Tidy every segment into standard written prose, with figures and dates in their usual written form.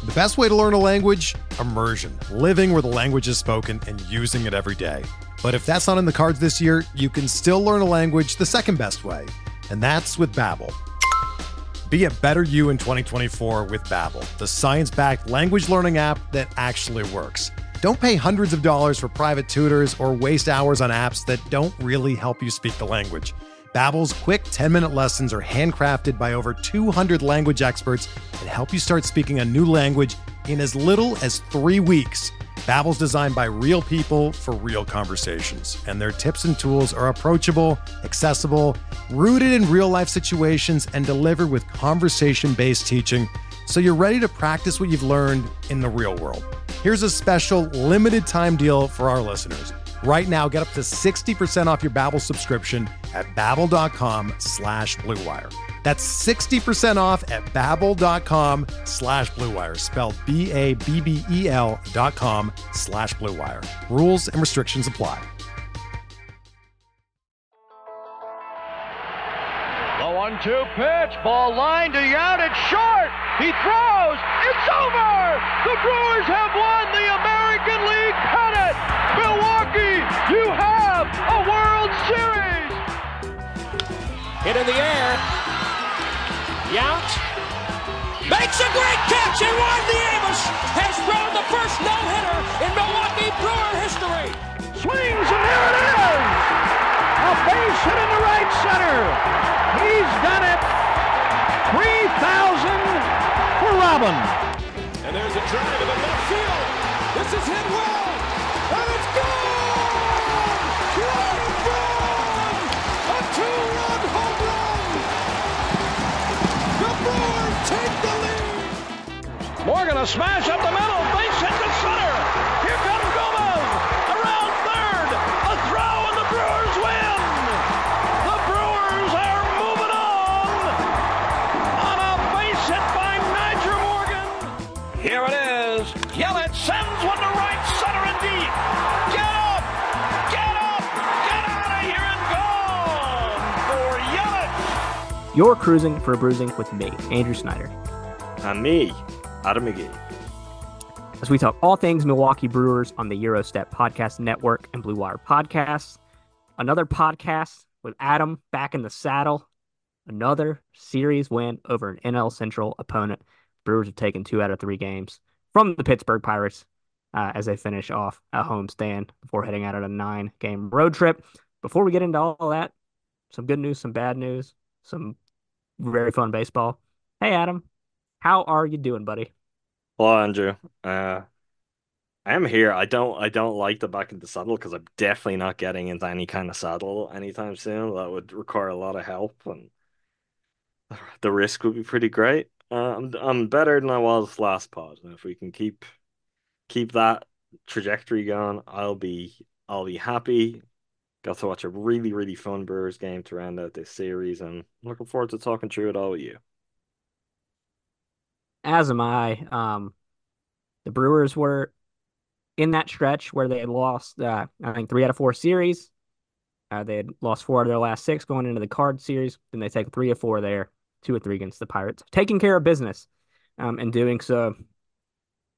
The best way to learn a language? Immersion. Living where the language is spoken and using it every day. But if that's not in the cards this year, you can still learn a language the second best way, and that's with Babbel. Be a better you in 2024 with Babbel, the science-backed language learning app that actually works. Don't pay hundreds of dollars for private tutors or waste hours on apps that don't really help you speak the language. Babbel's quick 10-minute lessons are handcrafted by over 200 language experts and help you start speaking a new language in as little as 3 weeks. Babbel's designed by real people for real conversations, and their tips and tools are approachable, accessible, rooted in real-life situations, and delivered with conversation-based teaching, so you're ready to practice what you've learned in the real world. Here's a special limited-time deal for our listeners. Right now, get up to 60% off your Babbel subscription at babbel.com/Blue Wire. That's 60% off at babbel.com/Blue Wire, spelled BABBEL.com/Blue Wire. Rules and restrictions apply. The 1-2 pitch, ball lined to Yount, it's short, he throws, it's over! The Brewers have won the American League pennant! Milwaukee, you have a World Series! Hit in the air, Yount makes a great catch, and Juan Nieves has thrown the first no-hitter in Milwaukee Brewer history! Swings, and there it is! A base hit in the right center! He's done it! 3,000 for Robin. And there's a drive in the left field. This is hit well. And it's gone! Right from a two-run home run. The Brewers take the lead. Morgan, a smash up the middle. Base hit to center. Here comes Gomez. Around third. A throw and the Brewers win. The Brewers are moving on a base hit by Nigel Morgan. Here it is. Yelich sends one to right center and deep. Get up! Get up! Get out of here and gone for Yelich. You're cruising for Brewsing with me, Andrew Snyder. And me, Adam McGee. As we talk all things Milwaukee Brewers on the Eurostep Podcast Network and Blue Wire Podcasts. Another podcast with Adam back in the saddle. Another series win over an NL Central opponent. Brewers have taken 2 out of 3 games from the Pittsburgh Pirates as they finish off a homestand before heading out on a 9-game road trip. Before we get into all that, some good news, some bad news, some very fun baseball. Hey, Adam, how are you doing, buddy? Hello, Andrew. I am here. I don't like the back of the saddle because I'm definitely not getting into any kind of saddle anytime soon. That would require a lot of help, and the risk would be pretty great. I'm better than I was last pod, and if we can keep that trajectory going, I'll be happy. Got to watch a really, really fun Brewers game to round out this series, and looking forward to talking through it all with you. As am I. The Brewers were in that stretch where they had lost, I think, 3 out of 4 series. They had lost 4 out of their last 6 going into the Card series. Then they take 3 of 4 there, 2 of 3 against the Pirates. Taking care of business and doing so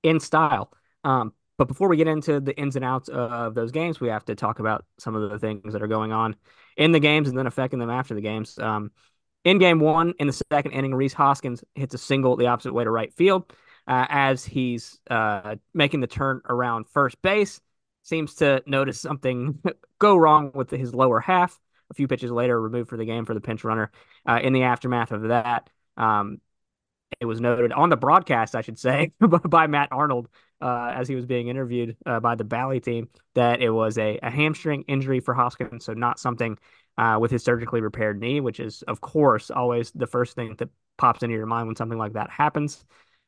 in style. But before we get into the ins and outs of those games, we have to talk about some of the things that are going on in the games and then affecting them after the games. In game 1, in the second inning, Rhys Hoskins hits a single the opposite way to right field as he's making the turn around first base. Seems to notice something go wrong with his lower half. A few pitches later, removed for the game for the pinch runner. In the aftermath of that, it was noted on the broadcast, I should say, by Matt Arnold as he was being interviewed by the Bally team, that it was a hamstring injury for Hoskins, so not something with his surgically repaired knee, which is, of course, always the first thing that pops into your mind when something like that happens.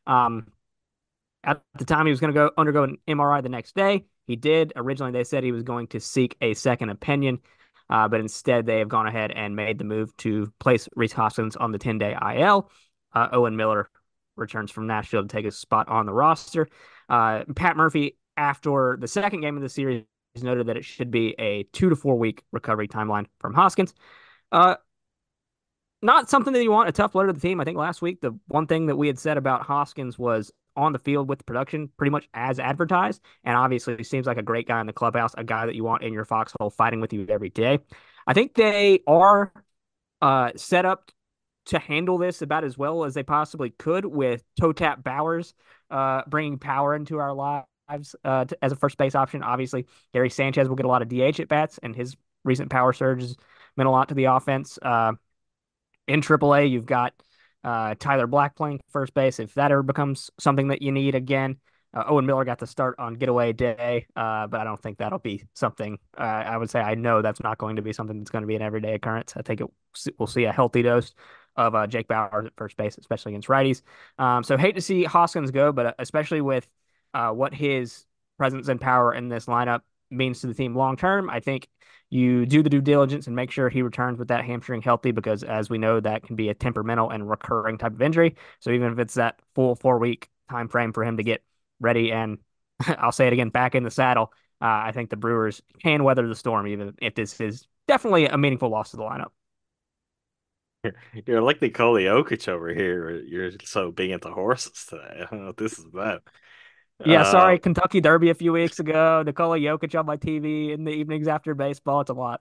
At the time, he was going to undergo an MRI the next day. He did. Originally, they said he was going to seek a second opinion, but instead they have gone ahead and made the move to place Rhys Hoskins on the 10-day IL. Owen Miller returns from Nashville to take his spot on the roster. Pat Murphy, after the second game of the series, noted that it should be a 2 to 4 week recovery timeline from Hoskins. Not something that you want, a tough blow to the team. I think last week, the one thing that we had said about Hoskins was on the field with the production pretty much as advertised. And obviously, he seems like a great guy in the clubhouse, a guy that you want in your foxhole fighting with you every day. I think they are set up to handle this about as well as they possibly could with toe tap Bowers bringing power into our lives as a first base option. Obviously, Gary Sanchez will get a lot of DH at bats, and his recent power surge has meant a lot to the offense. In AAA, you've got Tyler Black playing first base. If that ever becomes something that you need again, Owen Miller got the start on getaway day, but I don't think that'll be something. I would say I know that's not going to be something that's going to be an everyday occurrence. I think we'll see a healthy dose of Jake Bauers at first base, especially against righties. So hate to see Hoskins go, but especially with what his presence and power in this lineup means to the team long term, I think you do the due diligence and make sure he returns with that hamstring healthy, because as we know, that can be a temperamental and recurring type of injury. So even if it's that full 4 week time frame for him to get ready and I'll say it again, back in the saddle, I think the Brewers can weather the storm, even if this is definitely a meaningful loss to the lineup. You're like Nikola Jokic over here. You're so big into horses today. I don't know what this is about. Yeah, Uh, sorry, Kentucky Derby a few weeks ago. Nikola Jokic on my TV in the evenings after baseball. It's a lot.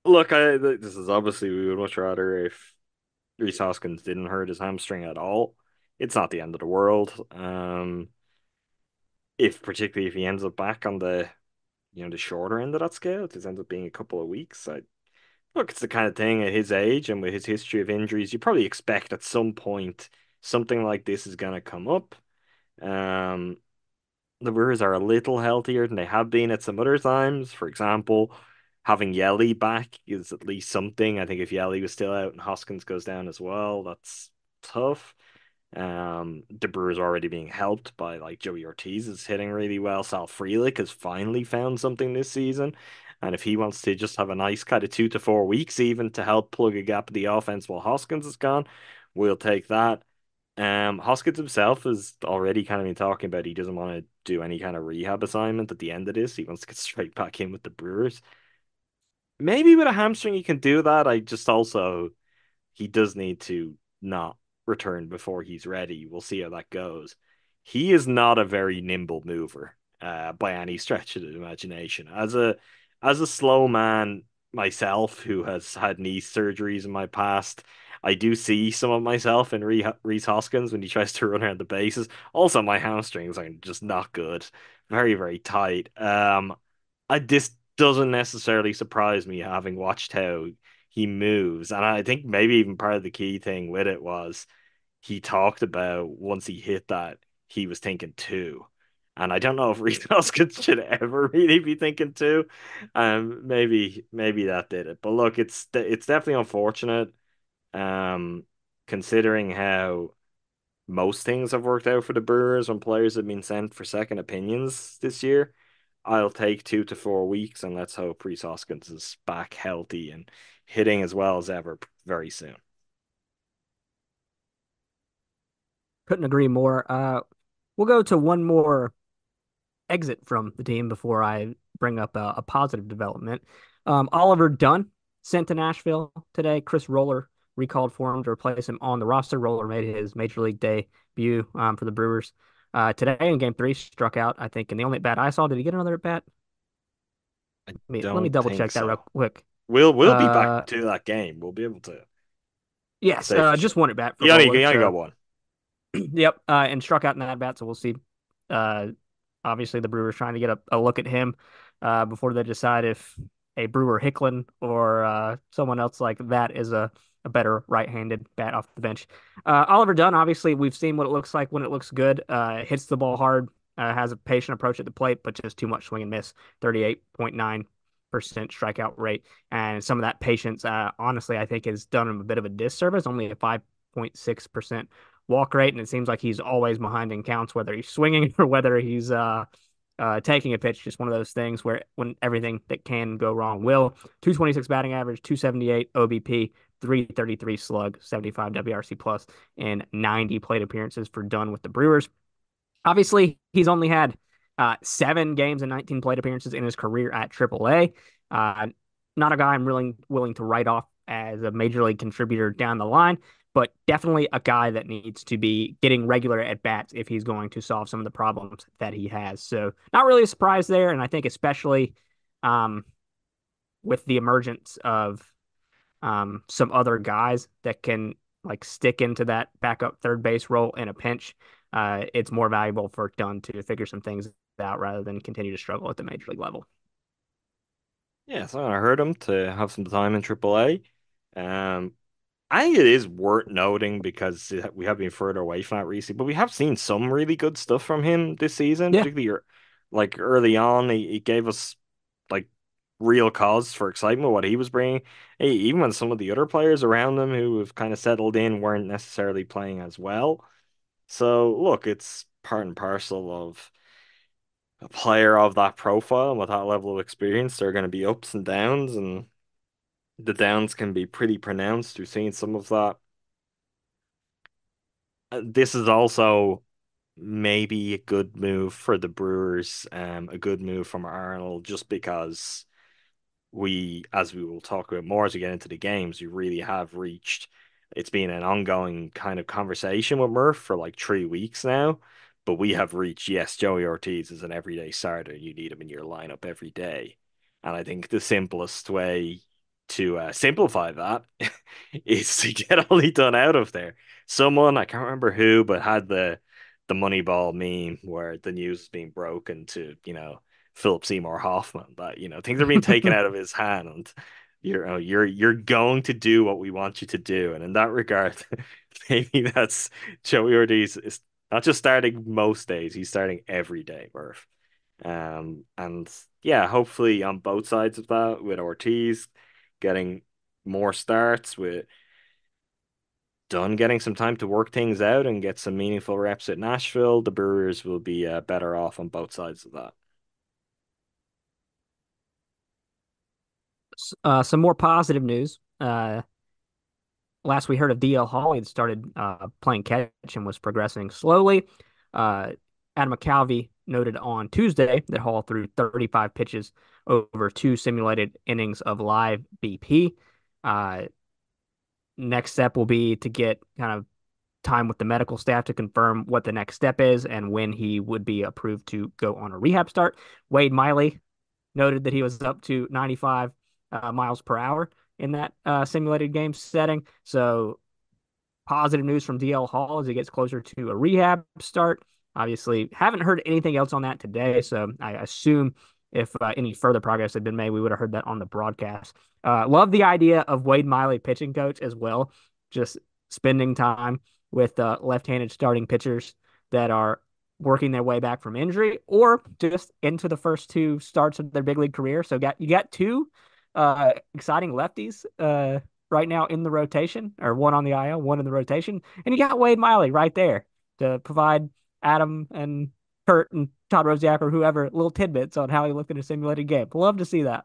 Look, this is obviously we would much rather if Rhys Hoskins didn't hurt his hamstring at all. It's not the end of the world. If particularly if he ends up back on the shorter end of that scale, it just ends up being a couple of weeks. Look, it's the kind of thing at his age and with his history of injuries, you probably expect at some point something like this is going to come up. Um, the Brewers are a little healthier than they have been at some other times. For example, having Yelly back is at least something. I think if Yelly was still out and Hoskins goes down as well, that's tough. The Brewers are already being helped by like Joey Ortiz is hitting really well. Sal Frelick has finally found something this season. And if he wants to just have a nice kind of 2 to 4 weeks even to help plug a gap in the offense while Hoskins is gone, we'll take that. Hoskins himself has already kind of been talking about he doesn't want to do any kind of rehab assignment at the end of this. He wants to get straight back in with the Brewers. Maybe with a hamstring he can do that. I just also he does need to not return before he's ready. We'll see how that goes. He is not a very nimble mover, by any stretch of the imagination. As a slow man myself who has had knee surgeries in my past, I do see some of myself in Rhys Hoskins when he tries to run around the bases. Also, my hamstrings are just not good. Very, very tight. This doesn't necessarily surprise me having watched how he moves. And I think maybe even part of the key thing with it was he talked about once he hit that, he was thinking two. And I don't know if Rhys Hoskins should ever really be thinking two. Maybe that did it. But look, it's definitely unfortunate. Um, Considering how most things have worked out for the Brewers when players have been sent for second opinions this year. I'll take 2 to 4 weeks and let's hope Rhys Hoskins is back healthy and hitting as well as ever very soon. Couldn't agree more. We'll go to one more exit from the team before I bring up a positive development. Oliver Dunn sent to Nashville today. Chris Roller recalled for him to replace him on the roster. Roller made his major league debut for the Brewers today in Game 3. Struck out, I think, and the only at bat I saw. Did he get another at bat? Let me Don't double think check that real so. quick. We'll be back to that game. We'll be able to Yes, say for just sure. one at bat for You only, Roller. you only So got one. yep, and struck out in that at bat. So we'll see. Uh, Obviously, the Brewers trying to get a look at him before they decide if a Brewer Hicklin or someone else like that is a better right-handed bat off the bench. Oliver Dunn, obviously, we've seen what it looks like when it looks good. Hits the ball hard, has a patient approach at the plate, but just too much swing and miss. 38.9% strikeout rate. And some of that patience, honestly, I think has done him a bit of a disservice. Only a 5.6% walk rate, and it seems like he's always behind in counts, whether he's swinging or whether he's taking a pitch. Just one of those things where when everything that can go wrong will. 226 batting average, 278 OBP, 333 slug, 75 WRC plus, and 90 plate appearances for Dunn with the Brewers. Obviously, he's only had 7 games and 19 plate appearances in his career at AAA. Not a guy I'm really willing to write off as a major league contributor down the line, but definitely a guy that needs to be getting regular at bats if he's going to solve some of the problems that he has. So not really a surprise there, and I think especially um, with the emergence of some other guys that can like stick into that backup third base role in a pinch, it's more valuable for Dunn to figure some things out rather than continue to struggle at the major league level. Yeah, so I heard him to have some time in AAA. Um, I think it is worth noting because we have been further away from that recently, but we have seen some really good stuff from him this season, Yeah, particularly like early on. He gave us like real cause for excitement what he was bringing. Hey, even when some of the other players around him who have kind of settled in weren't necessarily playing as well. So look, it's part and parcel of a player of that profile and with that level of experience. There are going to be ups and downs, and the downs can be pretty pronounced. We've seen some of that. This is also maybe a good move for the Brewers, a good move from Arnold, just because as we will talk about more as we get into the games, we really have reached. It's been an ongoing kind of conversation with Murph for like 3 weeks now, but we have reached, yes, Joey Ortiz is an everyday starter. You need him in your lineup every day. And I think the simplest way to simplify that is to get Ollie done out of there. Someone, I can't remember who, but had the Moneyball meme where the news is being broken to, Philip Seymour Hoffman, that things are being taken out of his hand, and you're going to do what we want you to do. And in that regard, maybe that's Joey Ortiz is not just starting most days, he's starting every day, Murph. And yeah, hopefully on both sides of that, with Ortiz getting more starts, with Dunn getting some time to work things out and get some meaningful reps at Nashville, the Brewers will be better off on both sides of that. some more positive news. Last we heard of DL Hall, he had started playing catch and was progressing slowly. Uh, Adam McCalvy noted on Tuesday that Hall threw 35 pitches over 2 simulated innings of live BP. Uh, Next step will be to get kind of time with the medical staff to confirm what the next step is and when he would be approved to go on a rehab start. Wade Miley noted that he was up to 95 miles per hour in that simulated game setting. So positive news from DL Hall as he gets closer to a rehab start. Obviously, haven't heard anything else on that today, so I assume if any further progress had been made, we would have heard that on the broadcast. Love the idea of Wade Miley pitching coach as well, just spending time with left-handed starting pitchers that are working their way back from injury or just into the first 2 starts of their big league career. So you got 2 exciting lefties right now in the rotation, or one on the IL, one in the rotation, and you got Wade Miley right there to provide Adam and Kurt and Todd Rosiak or whoever little tidbits on how he looked in a simulated game. Love to see that.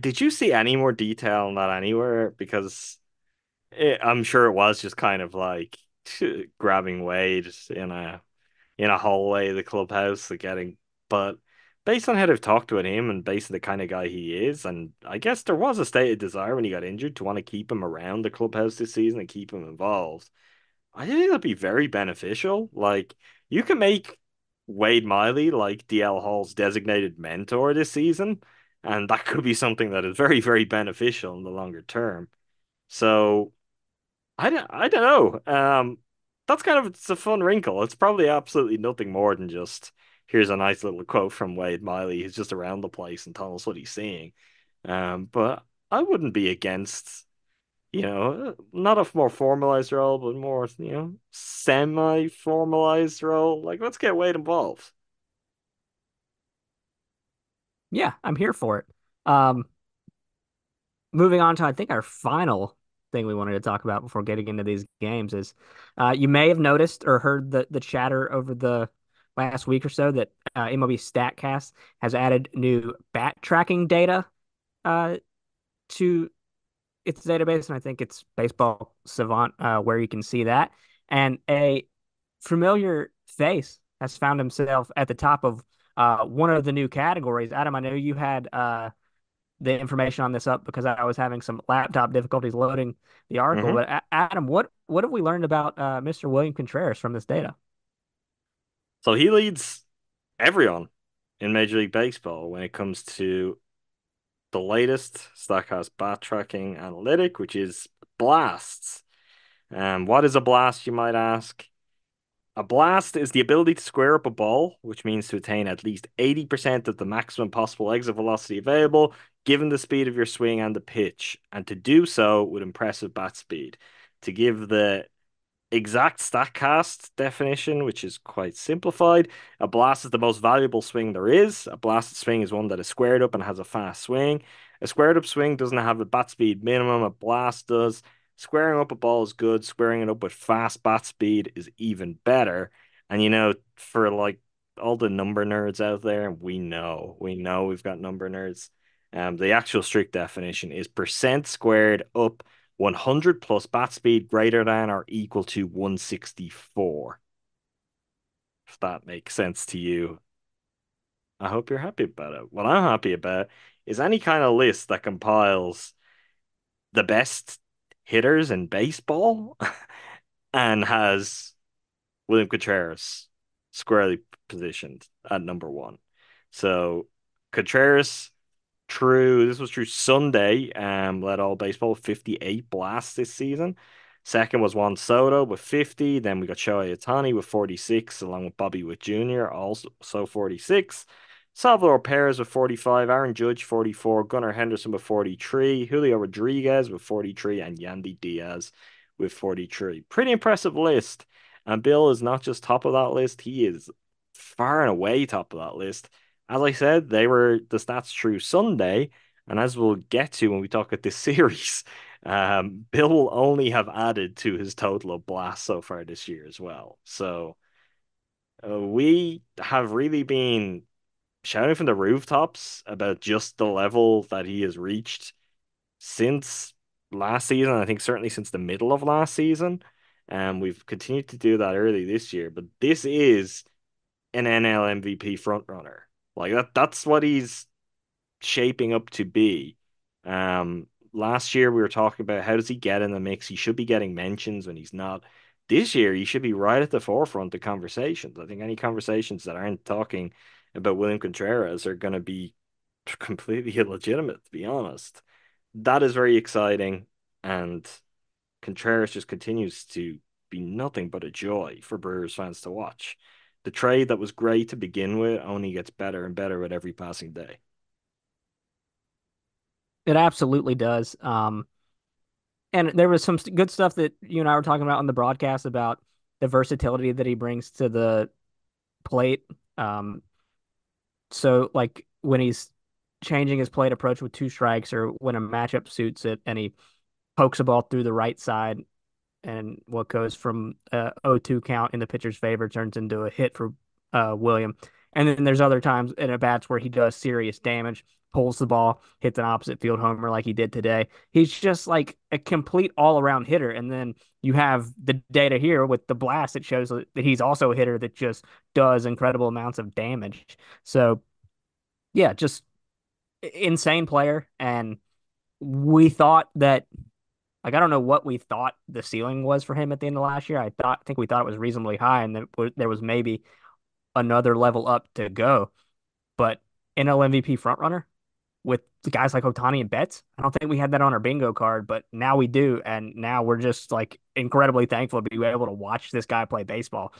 Did you see any more detail on that anywhere? Because I'm sure it was just kind of like grabbing Wade in a hallway of the clubhouse, like getting. But based on how they've talked with him and based on the kind of guy he is, and I guess there was a stated desire when he got injured to want to keep him around the clubhouse this season and keep him involved. I think that'd be very beneficial. Like you can make Wade Miley like DL Hall's designated mentor this season, and that could be something that is very, very beneficial in the longer term. So I don't know. That's kind of it's a fun wrinkle. It's probably absolutely nothing more than just here's a nice little quote from Wade Miley. He's just around the place and telling us what he's seeing. But I wouldn't be against, not a more formalized role, but more, semi-formalized role. Like, let's get Wade involved. Yeah, I'm here for it. Um, Moving on to I think our final thing we wanted to talk about before getting into these games is you may have noticed or heard the chatter over the last week or so that MLB Statcast has added new bat tracking data uh, to its database, and I think it's Baseball Savant where you can see that. And a familiar face has found himself at the top of one of the new categories. Adam, I know you had the information on this up because I was having some laptop difficulties loading the article. Hmm. But Adam, what have we learned about Mr. William Contreras from this data? So he leads everyone in Major League Baseball when it comes to the latest Statcast bat tracking analytic, which is blasts. What is a blast, you might ask? A blast is the ability to square up a ball, which means to attain at least 80% of the maximum possible exit velocity available, given the speed of your swing and the pitch, and to do so with impressive bat speed. To give the exact StatCast definition, which is quite simplified. A blast is the most valuable swing there is. A blasted swing is one that is squared up and has a fast swing. A squared up swing doesn't have a bat speed minimum, a blast does. Squaring up a ball is good. Squaring it up with fast bat speed is even better. And for like all the number nerds out there, we know we've got number nerds. The actual strict definition is percent squared up 100 plus bat speed greater than or equal to 164. If that makes sense to you, I hope you're happy about it. What I'm happy about is any kind of list that compiles the best hitters in baseball and has William Contreras squarely positioned at number one. So Contreras true. This was true Sunday. Led all baseball with 58 blasts this season. Second was Juan Soto with 50. Then we got Shohei Ohtani with 46, along with Bobby Witt Jr. also 46. Salvador Perez with 45. Aaron Judge 44. Gunnar Henderson with 43. Julio Rodriguez with 43, and Yandy Diaz with 43. Pretty impressive list. And Bill is not just top of that list; he is far and away top of that list. As I said, they were the stats true Sunday, and as we'll get to when we talk about this series, Bill will only have added to his total of blasts so far this year as well. So we have really been shouting from the rooftops about just the level that he has reached since last season. I think certainly since the middle of last season. And we've continued to do that early this year, but this is an NL MVP frontrunner. Like that's what he's shaping up to be. Last year we were talking about how does he get in the mix? He should be getting mentions when he's not. This year he should be right at the forefront of conversations. I think any conversations that aren't talking about William Contreras are going to be completely illegitimate, to be honest. That is very exciting, and Contreras just continues to be nothing but a joy for Brewers fans to watch. The trade that was great to begin with only gets better and better with every passing day. It absolutely does. And there was some good stuff that you and I were talking about on the broadcast about the versatility that he brings to the plate. Um, so like when he's changing his plate approach with two strikes or when a matchup suits it and he pokes a ball through the right side and what goes from a 0-2 count in the pitcher's favor turns into a hit for William. And then there's other times in at bats where he does serious damage, pulls the ball, hits an opposite field homer like he did today. He's just like a complete all around hitter. And then you have the data here with the blast that shows that he's also a hitter that just does incredible amounts of damage. So yeah, just insane player. And we thought that like I don't know what we thought the ceiling was for him at the end of last year. I think we thought it was reasonably high, and there was maybe another level up to go. But NL MVP frontrunner with the guys like Ohtani and Betts, I don't think we had that on our bingo card, but now we do, and now we're just like incredibly thankful to be able to watch this guy play baseball.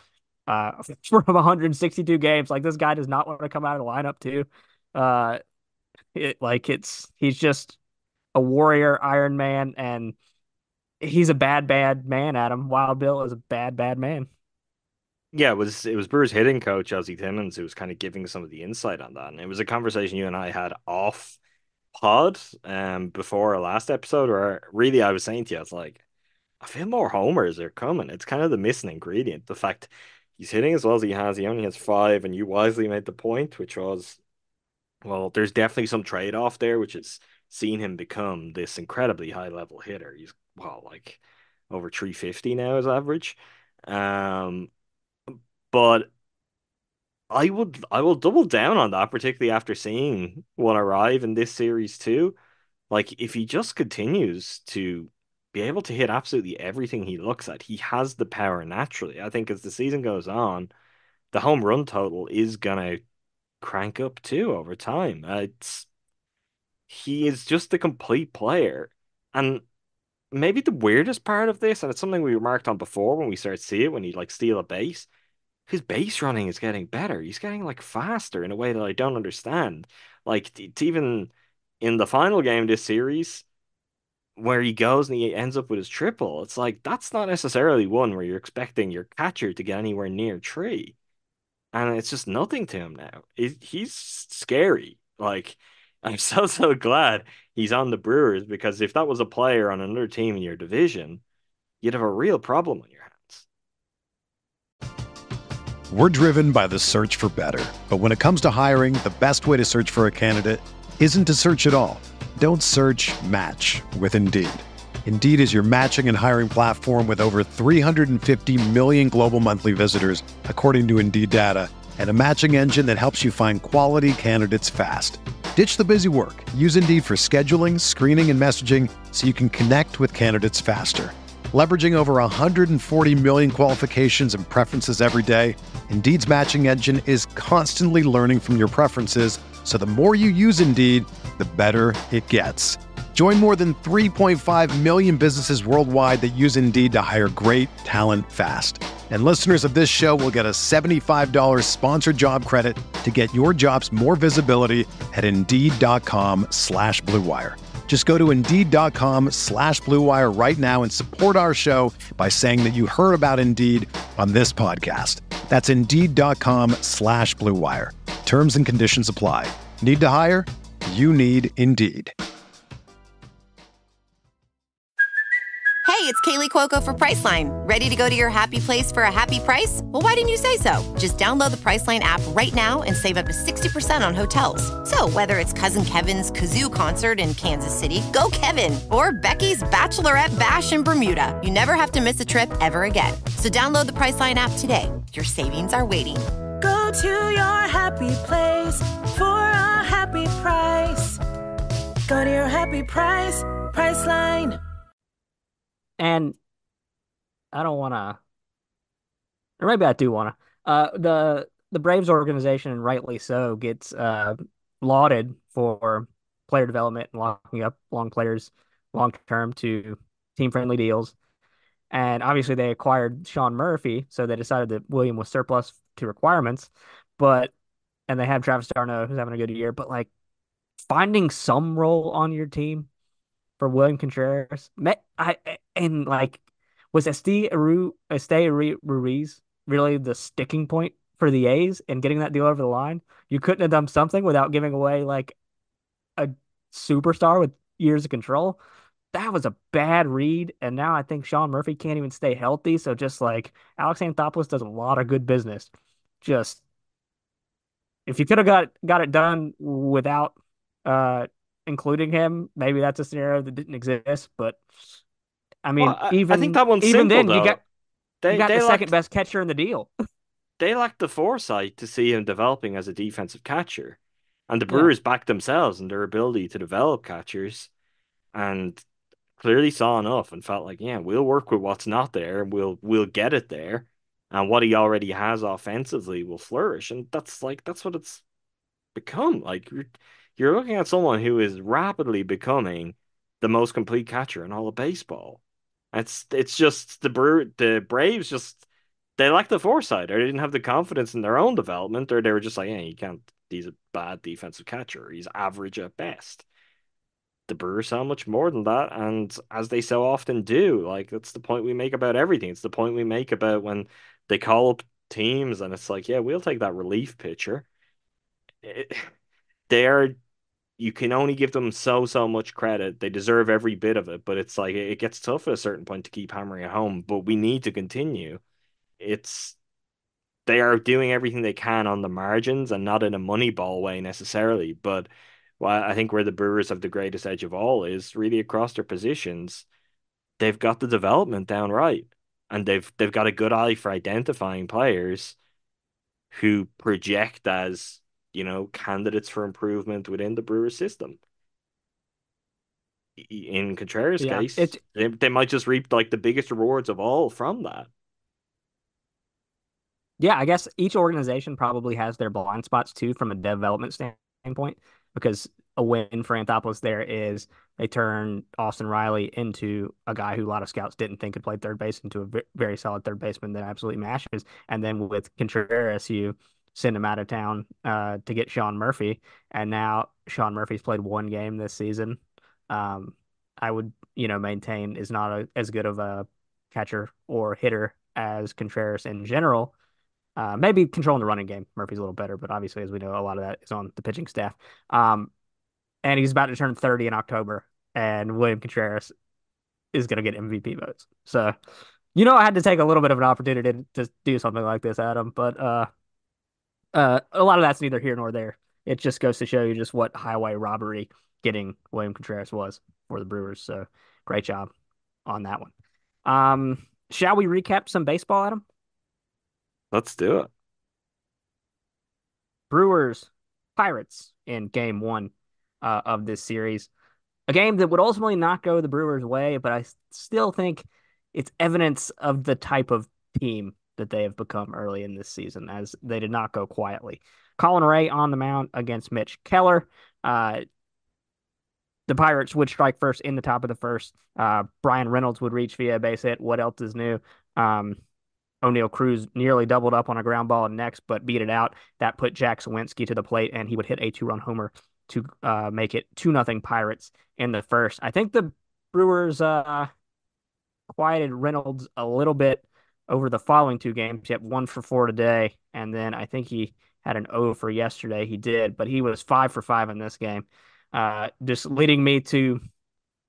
From 162 games, like this guy does not want to come out of the lineup too. Uh, he's just a warrior, Iron Man, and he's a bad man, Adam. Wild Bill is a bad man. Yeah, it was Brewers hitting coach Ozzie Timmons who was kind of giving some of the insight on that, and it was a conversation you and I had off pod before our last episode, where really I was saying to you, I was like, I feel more homers are coming. It's kind of the missing ingredient. The fact he's hitting as well as he has, he only has five, and you wisely made the point, which was, well, there's definitely some trade-off there, which has seen him become this incredibly high-level hitter. He's, well, like over 350 now as average. Um, but I will double down on that, particularly after seeing one arrive in this series too. Like, if he just continues to be able to hit absolutely everything he looks at, he has the power naturally. I think as the season goes on, the home run total is gonna crank up too over time. He is just a complete player. And maybe the weirdest part of this, and it's something we remarked on before when we started to see it, when he like steal a base, his base running is getting better. He's getting like faster in a way that I don't understand. Like even in the final game this series, where he goes and he ends up with his triple, it's like that's not necessarily one where you're expecting your catcher to get anywhere near tree. And it's just nothing to him now. He's scary. Like, I'm so glad he's on the Brewers because if that was a player on another team in your division, you'd have a real problem on your hands. We're driven by the search for better. But when it comes to hiring, the best way to search for a candidate isn't to search at all. Don't search, match with Indeed. Indeed is your matching and hiring platform with over 350 million global monthly visitors, according to Indeed data, and a matching engine that helps you find quality candidates fast. Ditch the busy work. Use Indeed for scheduling, screening, and messaging so you can connect with candidates faster. Leveraging over 140 million qualifications and preferences every day, Indeed's matching engine is constantly learning from your preferences, so the more you use Indeed, the better it gets. Join more than 3.5 million businesses worldwide that use Indeed to hire great talent fast. And listeners of this show will get a $75 sponsored job credit to get your jobs more visibility at Indeed.com/Blue Wire. Just go to Indeed.com/Blue Wire right now and support our show by saying that you heard about Indeed on this podcast. That's Indeed.com/Blue Wire. Terms and conditions apply. Need to hire? You need Indeed. Hey, it's Kaylee Cuoco for Priceline. Ready to go to your happy place for a happy price? Well, why didn't you say so? Just download the Priceline app right now and save up to 60% on hotels. So whether it's Cousin Kevin's Kazoo Concert in Kansas City, go Kevin, or Becky's Bachelorette Bash in Bermuda, you never have to miss a trip ever again. So download the Priceline app today. Your savings are waiting. Go to your happy place for a happy price. Go to your happy price, Priceline. And I don't want to, or maybe I do want to. The Braves organization, and rightly so, gets lauded for player development and locking up long players long term to team friendly deals. And obviously, they acquired Sean Murphy, so they decided that William was surplus to requirements. And they have Travis d'Arnaud, who's having a good year. But like finding some role on your team for William Contreras. Was Estee Ruiz really the sticking point for the A's and getting that deal over the line? You couldn't have done something without giving away like a superstar with years of control. That was a bad read, and now I think Sean Murphy can't even stay healthy. So just like Alex Anthopoulos does a lot of good business. Just if you could have got it done without including him, maybe that's a scenario that didn't exist. But I mean, Well, I think that one's even simple then, though. you got They the they second lacked best catcher in the deal. they lacked the foresight to see him developing as a defensive catcher. And the Yeah. Brewers backed themselves in their ability to develop catchers and clearly saw enough and felt like, yeah, we'll work with what's not there and we'll get it there. And what he already has offensively will flourish. And that's what it's become. Like you're looking at someone who is rapidly becoming the most complete catcher in all of baseball. It's just the Braves just they lacked the foresight or they didn't have the confidence in their own development, or they were just like, yeah, you can't, he's a bad defensive catcher. He's average at best. The Brewers saw much more than that, and as they so often do, like that's the point we make about everything. It's the point we make about when they call up teams and it's like, yeah, we'll take that relief pitcher. It, they are you can only give them so much credit. They deserve every bit of it, but it's like it gets tough at a certain point to keep hammering it home. But we need to continue. It's they are doing everything they can on the margins and not in a moneyball way necessarily. But well, I think where the Brewers have the greatest edge of all is really across their positions. They've got the development down right, and they've got a good eye for identifying players who project as, candidates for improvement within the Brewers system. In Contreras' Yeah, it's case, they might just reap like the biggest rewards of all from that. Yeah, I guess each organization probably has their blind spots too from a development standpoint, because a win for Anthopoulos there is they turn Austin Riley into a guy who a lot of scouts didn't think could play third base into a very solid third baseman that absolutely mashes. And then with Contreras, you send him out of town to get Sean Murphy, and now Sean Murphy's played one game this season. Um, I would, maintain is not as good of a catcher or hitter as Contreras in general. Maybe controlling the running game, Murphy's a little better, but obviously, as we know, a lot of that is on the pitching staff. And he's about to turn 30 in October, and William Contreras is going to get MVP votes. So, I had to take a little bit of an opportunity to do something like this, Adam, but a lot of that's neither here nor there. It just goes to show you just what highway robbery getting William Contreras was for the Brewers. So, great job on that one. Shall we recap some baseball, Adam? Let's do it. Brewers, Pirates in game one of this series. A game that would ultimately not go the Brewers' way, but I still think it's evidence of the type of team that they have become early in this season, as they did not go quietly. Colin Ray on the mound against Mitch Keller. The Pirates would strike first in the top of the first. Brian Reynolds would reach via a base hit. What else is new? O'Neill Cruz nearly doubled up on a ground ball next, but beat it out. That put Jack Sawinski to the plate, and he would hit a two-run homer to make it 2-0 Pirates in the first. I think the Brewers quieted Reynolds a little bit over the following two games. He had 1 for 4 today, and then I think he had an 0 for yesterday. He did, but he was 5 for 5 in this game. Just leading me to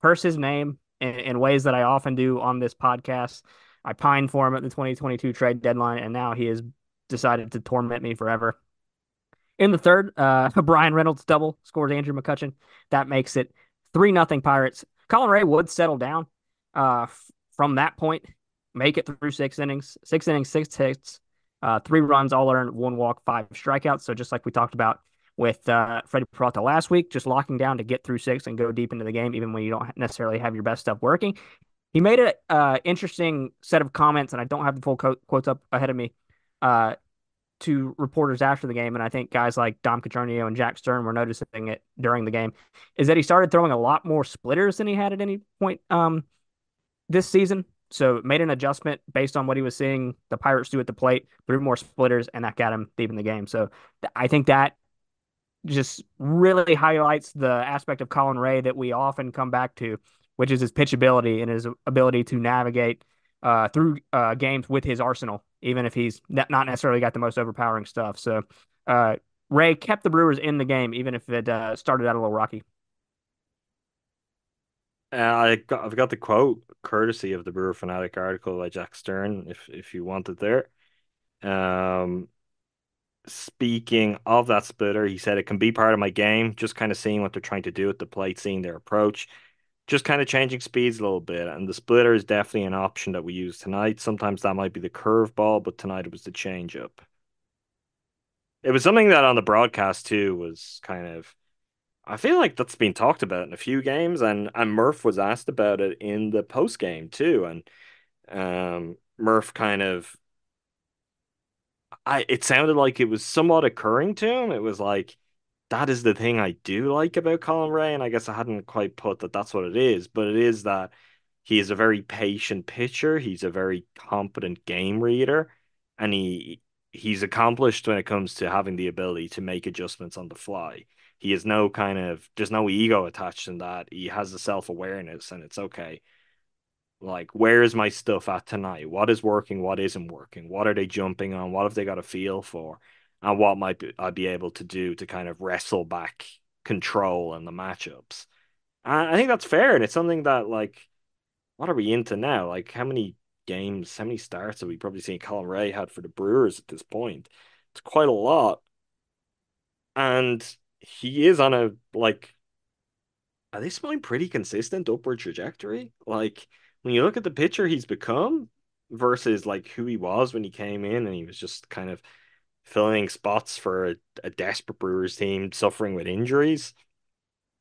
curse his name in ways that I often do on this podcast. I pined for him at the 2022 trade deadline, and now he has decided to torment me forever. In the third, Brian Reynolds double scores Andrew McCutchen. That makes it 3-0 Pirates. Colin Ray would settle down from that point, make it through 6 innings. 6 innings, 6 hits, 3 runs, all earned, 1 walk, 5 strikeouts. So just like we talked about with Freddie Peralta last week, just locking down to get through 6 and go deep into the game, even when you don't necessarily have your best stuff working. He made an interesting set of comments, and I don't have the full quotes up ahead of me, to reporters after the game, and I think guys like Dom Catronio and Jack Stern were noticing it during the game, is that he started throwing a lot more splitters than he had at any point this season. So made an adjustment based on what he was seeing the Pirates do at the plate, threw more splitters, and that got him deep in the game. So I think that just really highlights the aspect of Colin Ray that we often come back to, which is his pitchability and his ability to navigate through games with his arsenal, even if he's not necessarily got the most overpowering stuff. So Ray kept the Brewers in the game, even if it started out a little rocky. I've got the quote courtesy of the Brewer Fanatic article by Jack Stern, if you want it there. Speaking of that splitter, he said it can be part of my game, just kind of seeing what they're trying to do at the plate, seeing their approach, just kind of changing speeds a little bit. And the splitter is definitely an option that we use tonight. Sometimes that might be the curveball, but tonight it was the changeup. It was something that on the broadcast too was kind of, I feel like that's been talked about in a few games, and Murph was asked about it in the post game too, and Murph kind of, it sounded like it was somewhat occurring to him. It was like, that is the thing I do like about Colin Ray, and I guess I hadn't quite put that that's what it is, but it is that he is a very patient pitcher. He's a very competent game reader, and he's accomplished when it comes to having the ability to make adjustments on the fly. He has no kind of, there's no ego attached in that. He has the self-awareness, and it's okay. Like, where is my stuff at tonight? What is working? What isn't working? What are they jumping on? What have they got a feel for? And what might I be able to do to kind of wrestle back control in the matchups? And I think that's fair, and it's something that, like, what are we into now? Like, how many games, how many starts have we probably seen Colin Ray had for the Brewers at this point? It's quite a lot. And he is on a, like, at this point, pretty consistent upward trajectory. Like, when you look at the pitcher he's become versus, like, who he was when he came in and he was just kind of filling spots for a desperate Brewers team suffering with injuries.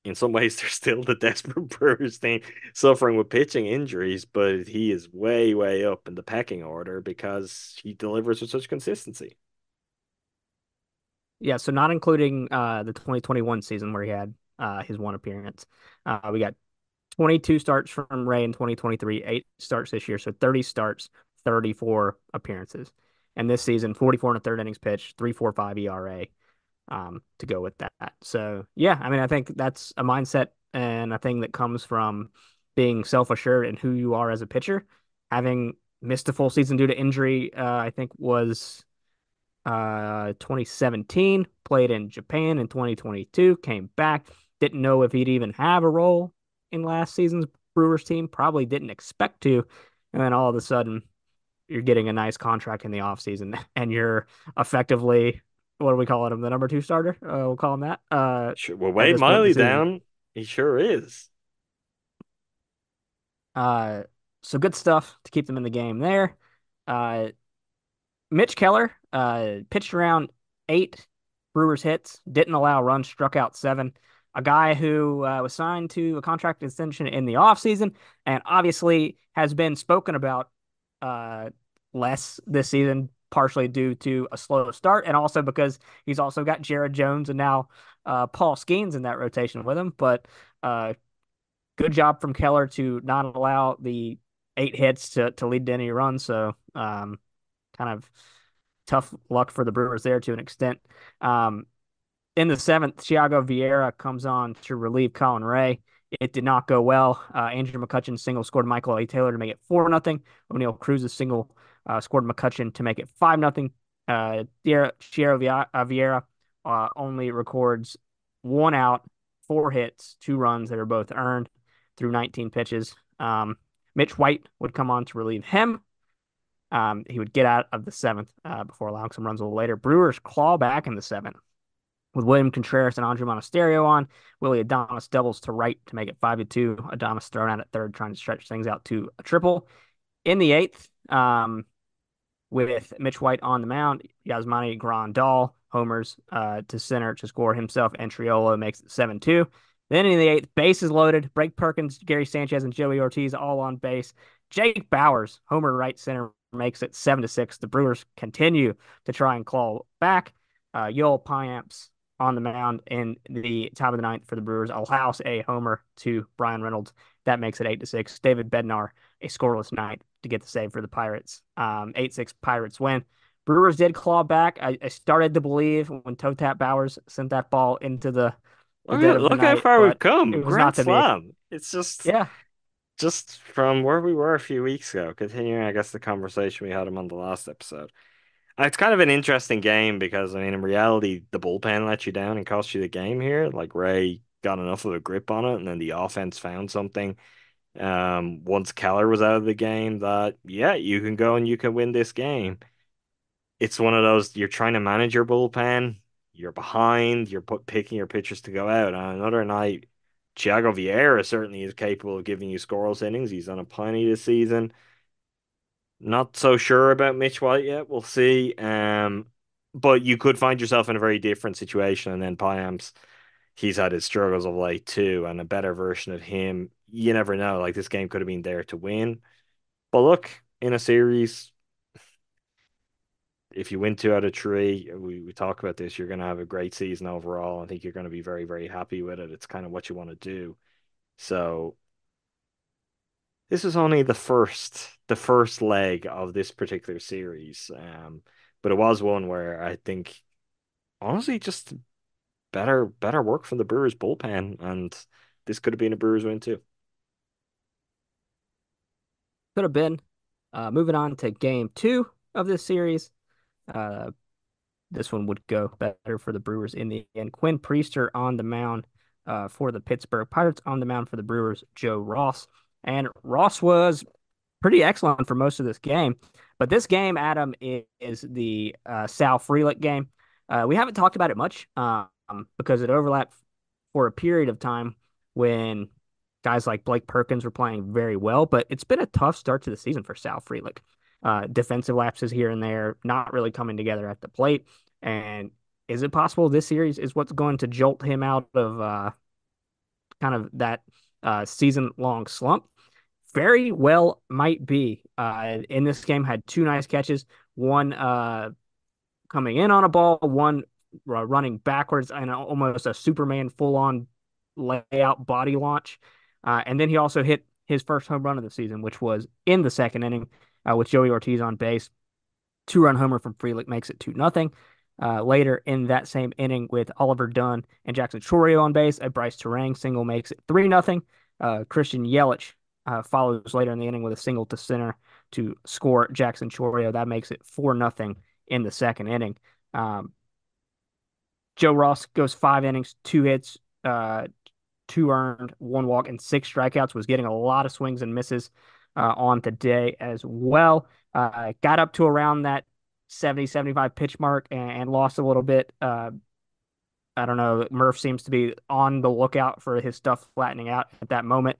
In some ways, they're still the desperate Brewers team suffering with pitching injuries, but he is way, way up in the pecking order because he delivers with such consistency. Yeah, so not including the 2021 season where he had his one appearance. We got 22 starts from Ray in 2023, 8 starts this year, so 30 starts, 34 appearances. And this season, 44 and a third innings pitched, 3.45 ERA to go with that. So, yeah, I mean, I think that's a mindset and a thing that comes from being self-assured in who you are as a pitcher. Having missed a full season due to injury, I think was 2017, played in Japan in 2022, came back, didn't know if he'd even have a role in last season's Brewers team, probably didn't expect to. And then all of a sudden, you're getting a nice contract in the offseason and you're effectively, what do we call him? The number two starter? We'll call him that. Sure, well, At Wade this point in the Miley season. down, he sure is. Uh, so good stuff to keep them in the game there. Uh, Mitch Keller pitched around 8 Brewers hits, didn't allow runs, struck out 7. A guy who was signed to a contract extension in the offseason and obviously has been spoken about uh, less this season, partially due to a slow start and also because he's also got Jared Jones and now Paul Skeens in that rotation with him. But uh, good job from Keller to not allow the 8 hits to lead to any runs. So kind of tough luck for the Brewers there to an extent. Um, in the 7th, Thiago Vieira comes on to relieve Colin Ray. It did not go well. Andrew McCutcheon single scored Michael A. Taylor to make it 4-0. O'Neill Cruz's single scored McCutcheon to make it 5-0. Thiago Vieira only records 1 out, 4 hits, 2 runs that are both earned through 19 pitches. Mitch White would come on to relieve him. He would get out of the 7th before allowing some runs a little later. Brewers claw back in the 7th with William Contreras and Andre Monasterio on. Willie Adames doubles to right to make it 5-2. Adames thrown out at third, trying to stretch things out to a triple. In the 8th, with Mitch White on the mound, Yasmani Grandal homers to center to score himself, and Triolo makes it 7-2. Then in the 8th, bases loaded. Blake Perkins, Gary Sanchez, and Joey Ortiz all on base. Jake Bowers, homer right center, makes it 7-6. The Brewers continue to try and claw back. Yoel Piamps on the mound in the top of the 9th for the Brewers allows a homer to Brian Reynolds. That makes it 8-6. David Bednar, a scoreless night to get the save for the Pirates. 8-6 Pirates win. Brewers did claw back. I started to believe when Toe Tap Bowers sent that ball into the dead of the Look how night, far we've but come. it was Grand not to be. Slam. It's Yeah, just from where we were a few weeks ago, continuing, I guess, the conversation we had him on the last episode. It's kind of an interesting game because, I mean, in reality, the bullpen let you down and cost you the game here. Like, Ray got enough of a grip on it, and then the offense found something once Keller was out of the game that, yeah, you can go and you can win this game. It's one of those, you're trying to manage your bullpen, you're behind, picking your pitchers to go out. On another night, Thiago Vieira certainly is capable of giving you scoreless innings. He's done a plenty this season. Not so sure about Mitch White yet. We'll see. But you could find yourself in a very different situation. And then Piamps, he's had his struggles of late too, and a better version of him. You never know. Like, this game could have been there to win. But look, in a series, if you win 2 out of 3, we talk about this, you're going to have a great season overall. I think you're going to be very, very happy with it. It's kind of what you want to do. So this is only the first leg of this particular series. But it was one where I think, honestly, just better work from the Brewers bullpen, and this could have been a Brewers win too. could have been. Moving on to game 2 of this series. Uh, this one would go better for the Brewers in the end. Quinn Priester on the mound for the Pittsburgh Pirates. On the mound for the Brewers, Joe Ross. And Ross was pretty excellent for most of this game. But this game, Adam, is the Sal Frelick game. We haven't talked about it much because it overlapped for a period of time when guys like Blake Perkins were playing very well. But it's been a tough start to the season for Sal Frelick. Defensive lapses here and there, not really coming together at the plate. And is it possible this series is what's going to jolt him out of kind of that season-long slump? Very well might be. In this game, had two nice catches, one coming in on a ball, one running backwards, and almost a Superman full-on layout body launch. And then he also hit his first home run of the season, which was in the second inning with Joey Ortiz on base. Two-run homer from Frelick makes it 2-0. Later in that same inning with Oliver Dunn and Jackson Chourio on base, a Bryce Terang single makes it 3-0. Christian Yelich follows later in the inning with a single to center to score Jackson Chourio. That makes it 4-0 in the second inning. Joe Ross goes 5 innings, 2 hits, 2 earned, 1 walk, and 6 strikeouts. Was getting a lot of swings and misses on today as well. Got up to around that 70, 75 pitch mark and lost a little bit. I don't know. Murph seems to be on the lookout for his stuff flattening out at that moment.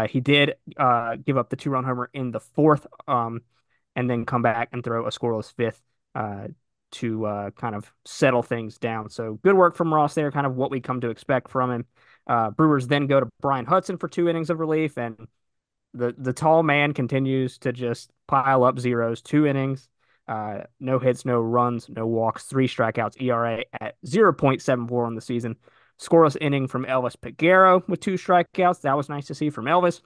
He did give up the 2-run homer in the fourth, and then come back and throw a scoreless fifth to kind of settle things down. So good work from Ross there, kind of what we come to expect from him. Brewers then go to Brian Hudson for 2 innings of relief, and the tall man continues to just pile up zeros. 2 innings, no hits, no runs, no walks, 3 strikeouts, ERA at 0.74 on the season. Scoreless inning from Elvis Peguero with 2 strikeouts. That was nice to see from Elvis.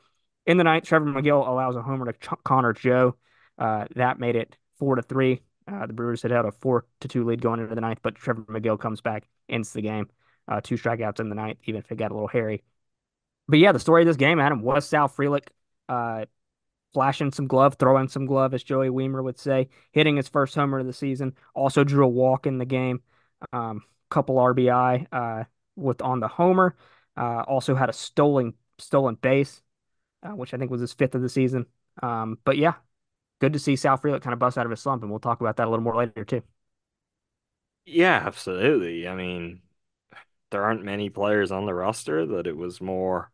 In the ninth, Trevor McGill allows a homer to Connor Joe. That made it 4-3. The Brewers had a 4-2 lead going into the ninth, but Trevor McGill comes back, ends the game. 2 strikeouts in the ninth, even if it got a little hairy. But yeah, the story of this game, Adam, was Sal Frelick flashing some glove, throwing some glove, as Joey Weimer would say, hitting his first homer of the season. Also drew a walk in the game, couple RBI with on the homer. Also had a stolen base, which I think was his fifth of the season. But yeah, good to see Sal Frelick kind of bust out of his slump, and we'll talk about that a little more later too. Yeah, absolutely. I mean, there aren't many players on the roster that it was more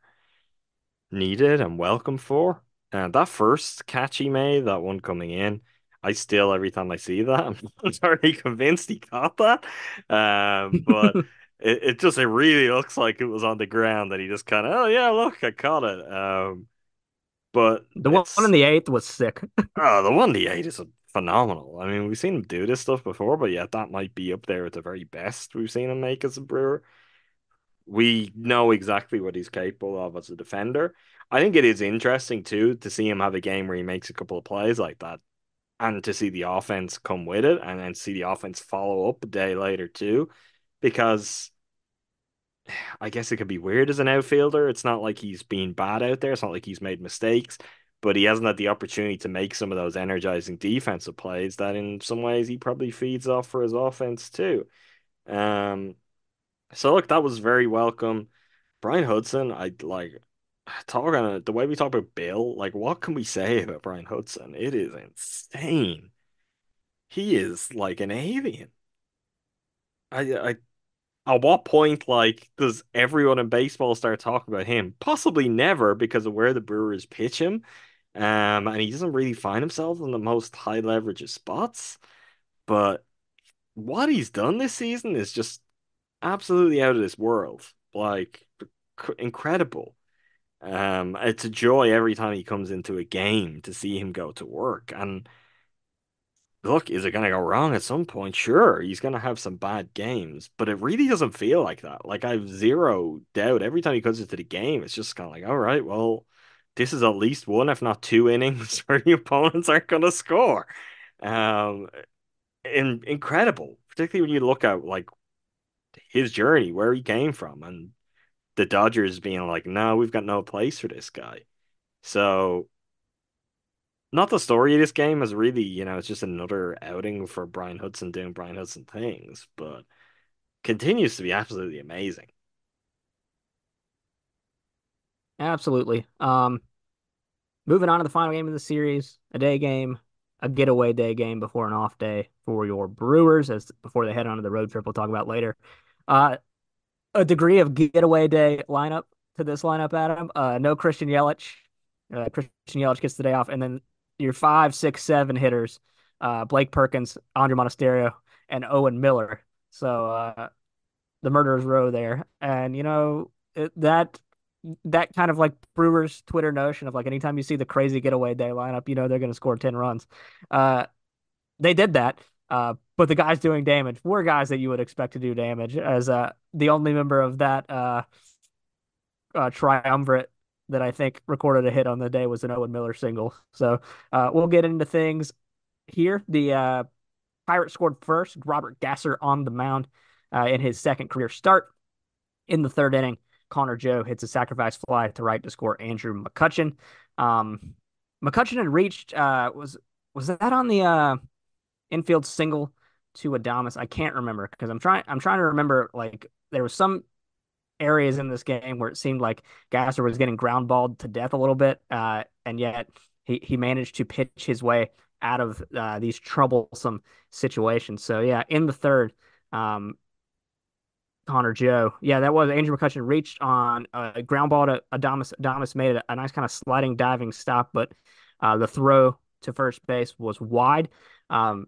needed and welcome for. And that first catch he made, that one coming in, I still, every time I see that, I'm not entirely convinced he caught that. But it really looks like it was on the ground that he just kind of, oh yeah, look, I caught it. But The one in it's, the eighth was sick. oh, the one he ate is phenomenal. I mean, we've seen him do this stuff before, but yeah, that might be up there at the very best we've seen him make as a Brewer. We know exactly what he's capable of as a defender. I think it is interesting too to see him have a game where he makes a couple of plays like that, and to see the offense come with it, and then see the offense follow up a day later too, because I guess it could be weird as an outfielder. It's not like he's been bad out there. It's not like he's made mistakes, but he hasn't had the opportunity to make some of those energizing defensive plays that in some ways he probably feeds off for his offense too. Um, so look, that was very welcome. Brian Hudson, I like talking the way we talk about Bill, like what can we say about Brian Hudson? It is insane. He is like an alien. I at what point like does everyone in baseball start talking about him? Possibly never because of where the Brewers pitch him. And he doesn't really find himself in the most high leverage of spots. But what he's done this season is just absolutely out of this world. Like incredible. It's a joy every time he comes into a game to see him go to work. And look, is it going to go wrong at some point? Sure, he's going to have some bad games, but it really doesn't feel like that. Like I've zero doubt every time he comes into the game, it's just kind of like, all right, well, this is at least one, if not 2 innings where the opponents aren't going to score. Um, incredible, particularly when you look at like his journey, where he came from, and the Dodgers being like, no, we've got no place for this guy. So, not the story of this game is really, it's just another outing for Brian Hudson doing Brian Hudson things, but continues to be absolutely amazing. Absolutely. Moving on to the final game of the series, a day game, a getaway day game before an off day for your Brewers, as before they head on to the road trip we'll talk about later. A degree of getaway day lineup to this lineup, Adam. No Christian Yelich. Christian Yelich gets the day off, and then your 5, 6, 7 hitters, Blake Perkins, Andre Monasterio, and Owen Miller. So the murderer's row there, and that kind of like Brewers Twitter notion of like anytime you see the crazy getaway day lineup, they're going to score 10 runs. Uh, they did that. But the guys doing damage were guys that you would expect to do damage. As the only member of that triumvirate that I think recorded a hit on the day was an Owen Miller single. So we'll get into things here. The Pirates scored first. Robert Gasser on the mound in his second career start. In the third inning, Connor Joe hits a sacrifice fly to right to score Andrew McCutchen. McCutchen had reached was that on the infield single to Adames? I can't remember because I'm trying to remember, like, there was some areas in this game where it seemed like Gasser was getting ground balled to death a little bit, and yet he managed to pitch his way out of these troublesome situations. So yeah, in the third, Connor Joe, yeah, that was Andrew McCutchen reached on a ground ball to Adames. Adames made a nice kind of sliding diving stop, but the throw to first base was wide. Um,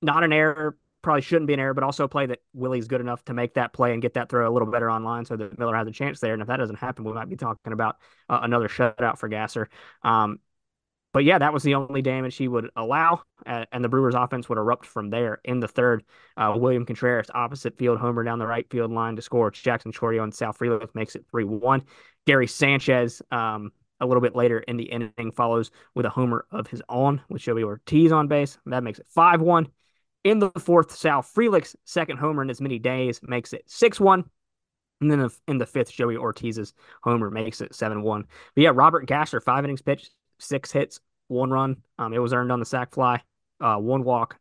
Not an error, probably shouldn't be an error, but also a play that Willie's good enough to make that play and get that throw a little better online so that Miller has a chance there. And if that doesn't happen, we might be talking about another shutout for Gasser. But yeah, that was the only damage he would allow, and the Brewers offense would erupt from there. In the third, William Contreras, opposite field homer down the right field line to score. Jackson Chourio and Sal Frelick makes it 3-1. Gary Sanchez, a little bit later in the inning, follows with a homer of his own with Joey Ortiz on base. That makes it 5-1. In the fourth, Sal Frelick's second homer in as many days makes it 6-1. And then in the fifth, Joey Ortiz's homer makes it 7-1. But yeah, Robert Gasser, 5 innings pitched, 6 hits, 1 run. It was earned on the sac fly, 1 walk,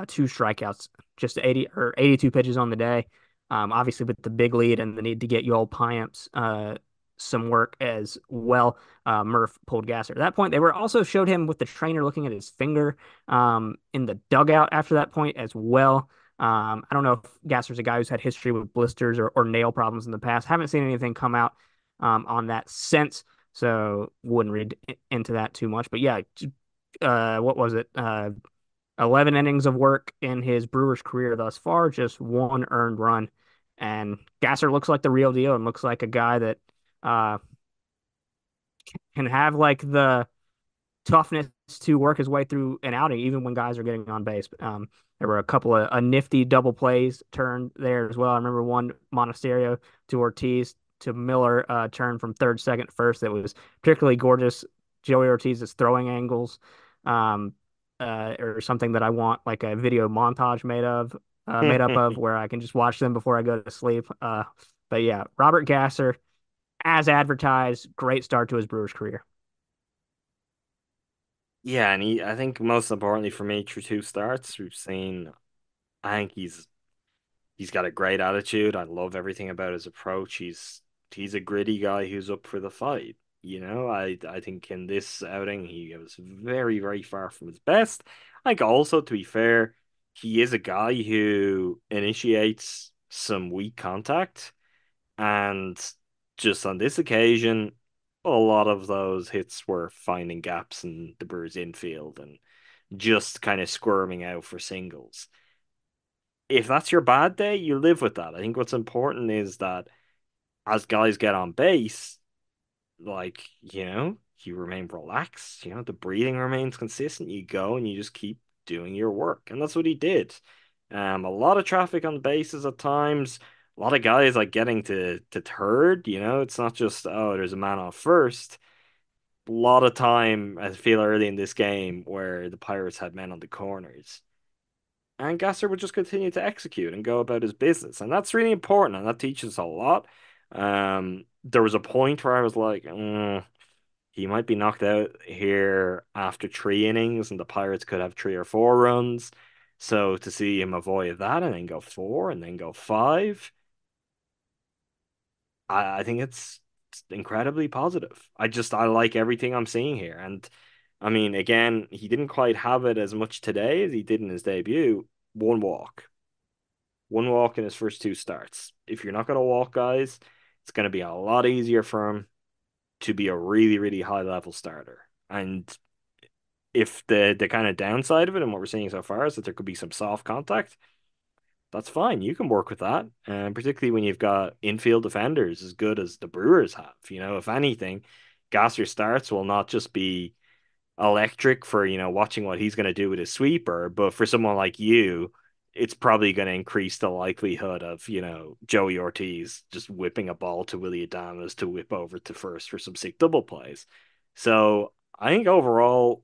2 strikeouts, just 82 pitches on the day. Obviously, with the big lead and the need to get Yoel Payamps some work as well, Murph pulled Gasser. At that point, they were also showed him with the trainer looking at his finger in the dugout after that point as well. I don't know if Gasser's a guy who's had history with blisters or nail problems in the past. Haven't seen anything come out on that since, so wouldn't read into that too much. But yeah, what was it? 11 innings of work in his Brewers career thus far, just 1 earned run. And Gasser looks like the real deal and looks like a guy that uh, can have like the toughness to work his way through an outing, even when guys are getting on base. There were a couple of nifty double plays turned there as well. I remember one Monasterio to Ortiz to Miller turn from third, second, first that was particularly gorgeous. Joey Ortiz's throwing angles, or something that I want like a video montage made up of where I can just watch them before I go to sleep. But yeah, Robert Gasser, as advertised, great start to his Brewers career. Yeah, and I think most importantly for me, through 2 starts, we've seen. I think he's got a great attitude. I love everything about his approach. He's a gritty guy who's up for the fight. I think in this outing he was very, very far from his best. I think also, to be fair, he is a guy who initiates some weak contact, and just on this occasion, a lot of those hits were finding gaps in the Brewers infield and just kind of squirming out for singles. If that's your bad day, you live with that. I think what's important is that as guys get on base, like, you remain relaxed, the breathing remains consistent. You go and you just keep doing your work. And that's what he did. A lot of traffic on the bases at times, a lot of guys like getting to third, it's not just, oh, there's a man off first. A lot of time, I feel early in this game where the Pirates had men on the corners. And Gasser would just continue to execute and go about his business. And that's really important, and that teaches a lot. There was a point where I was like, he might be knocked out here after 3 innings, and the Pirates could have 3 or 4 runs. So to see him avoid that and then go 4 and then go 5, I think it's incredibly positive. I like everything I'm seeing here. And I mean, again, he didn't quite have it as much today as he did in his debut. 1 walk. 1 walk in his first 2 starts. If you're not going to walk guys, it's going to be a lot easier for him to be a really, really high level starter. And if the kind of downside of it and what we're seeing so far is that there could be some soft contact, That's fine. You can work with that. And particularly when you've got infield defenders as good as the Brewers have. If anything, Gasser starts will not just be electric for, watching what he's going to do with his sweeper, but for someone like you, it's probably going to increase the likelihood of, Joey Ortiz just whipping a ball to Willie Adames to whip over to first for some sick double plays. So I think overall,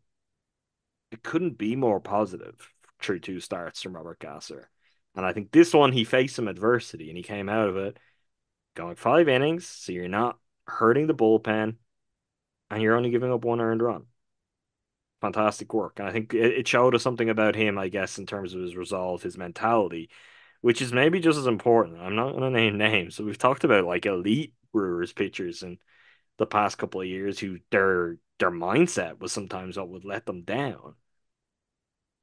it couldn't be more positive through two starts from Robert Gasser. And I think this one, he faced some adversity and he came out of it going 5 innings. So you're not hurting the bullpen and you're only giving up one earned run. Fantastic work. And I think it showed us something about him, I guess, in terms of his resolve, his mentality, which is maybe just as important. I'm not going to name names. So we've talked about like elite Brewers pitchers in the past couple of years who their mindset was sometimes what would let them down.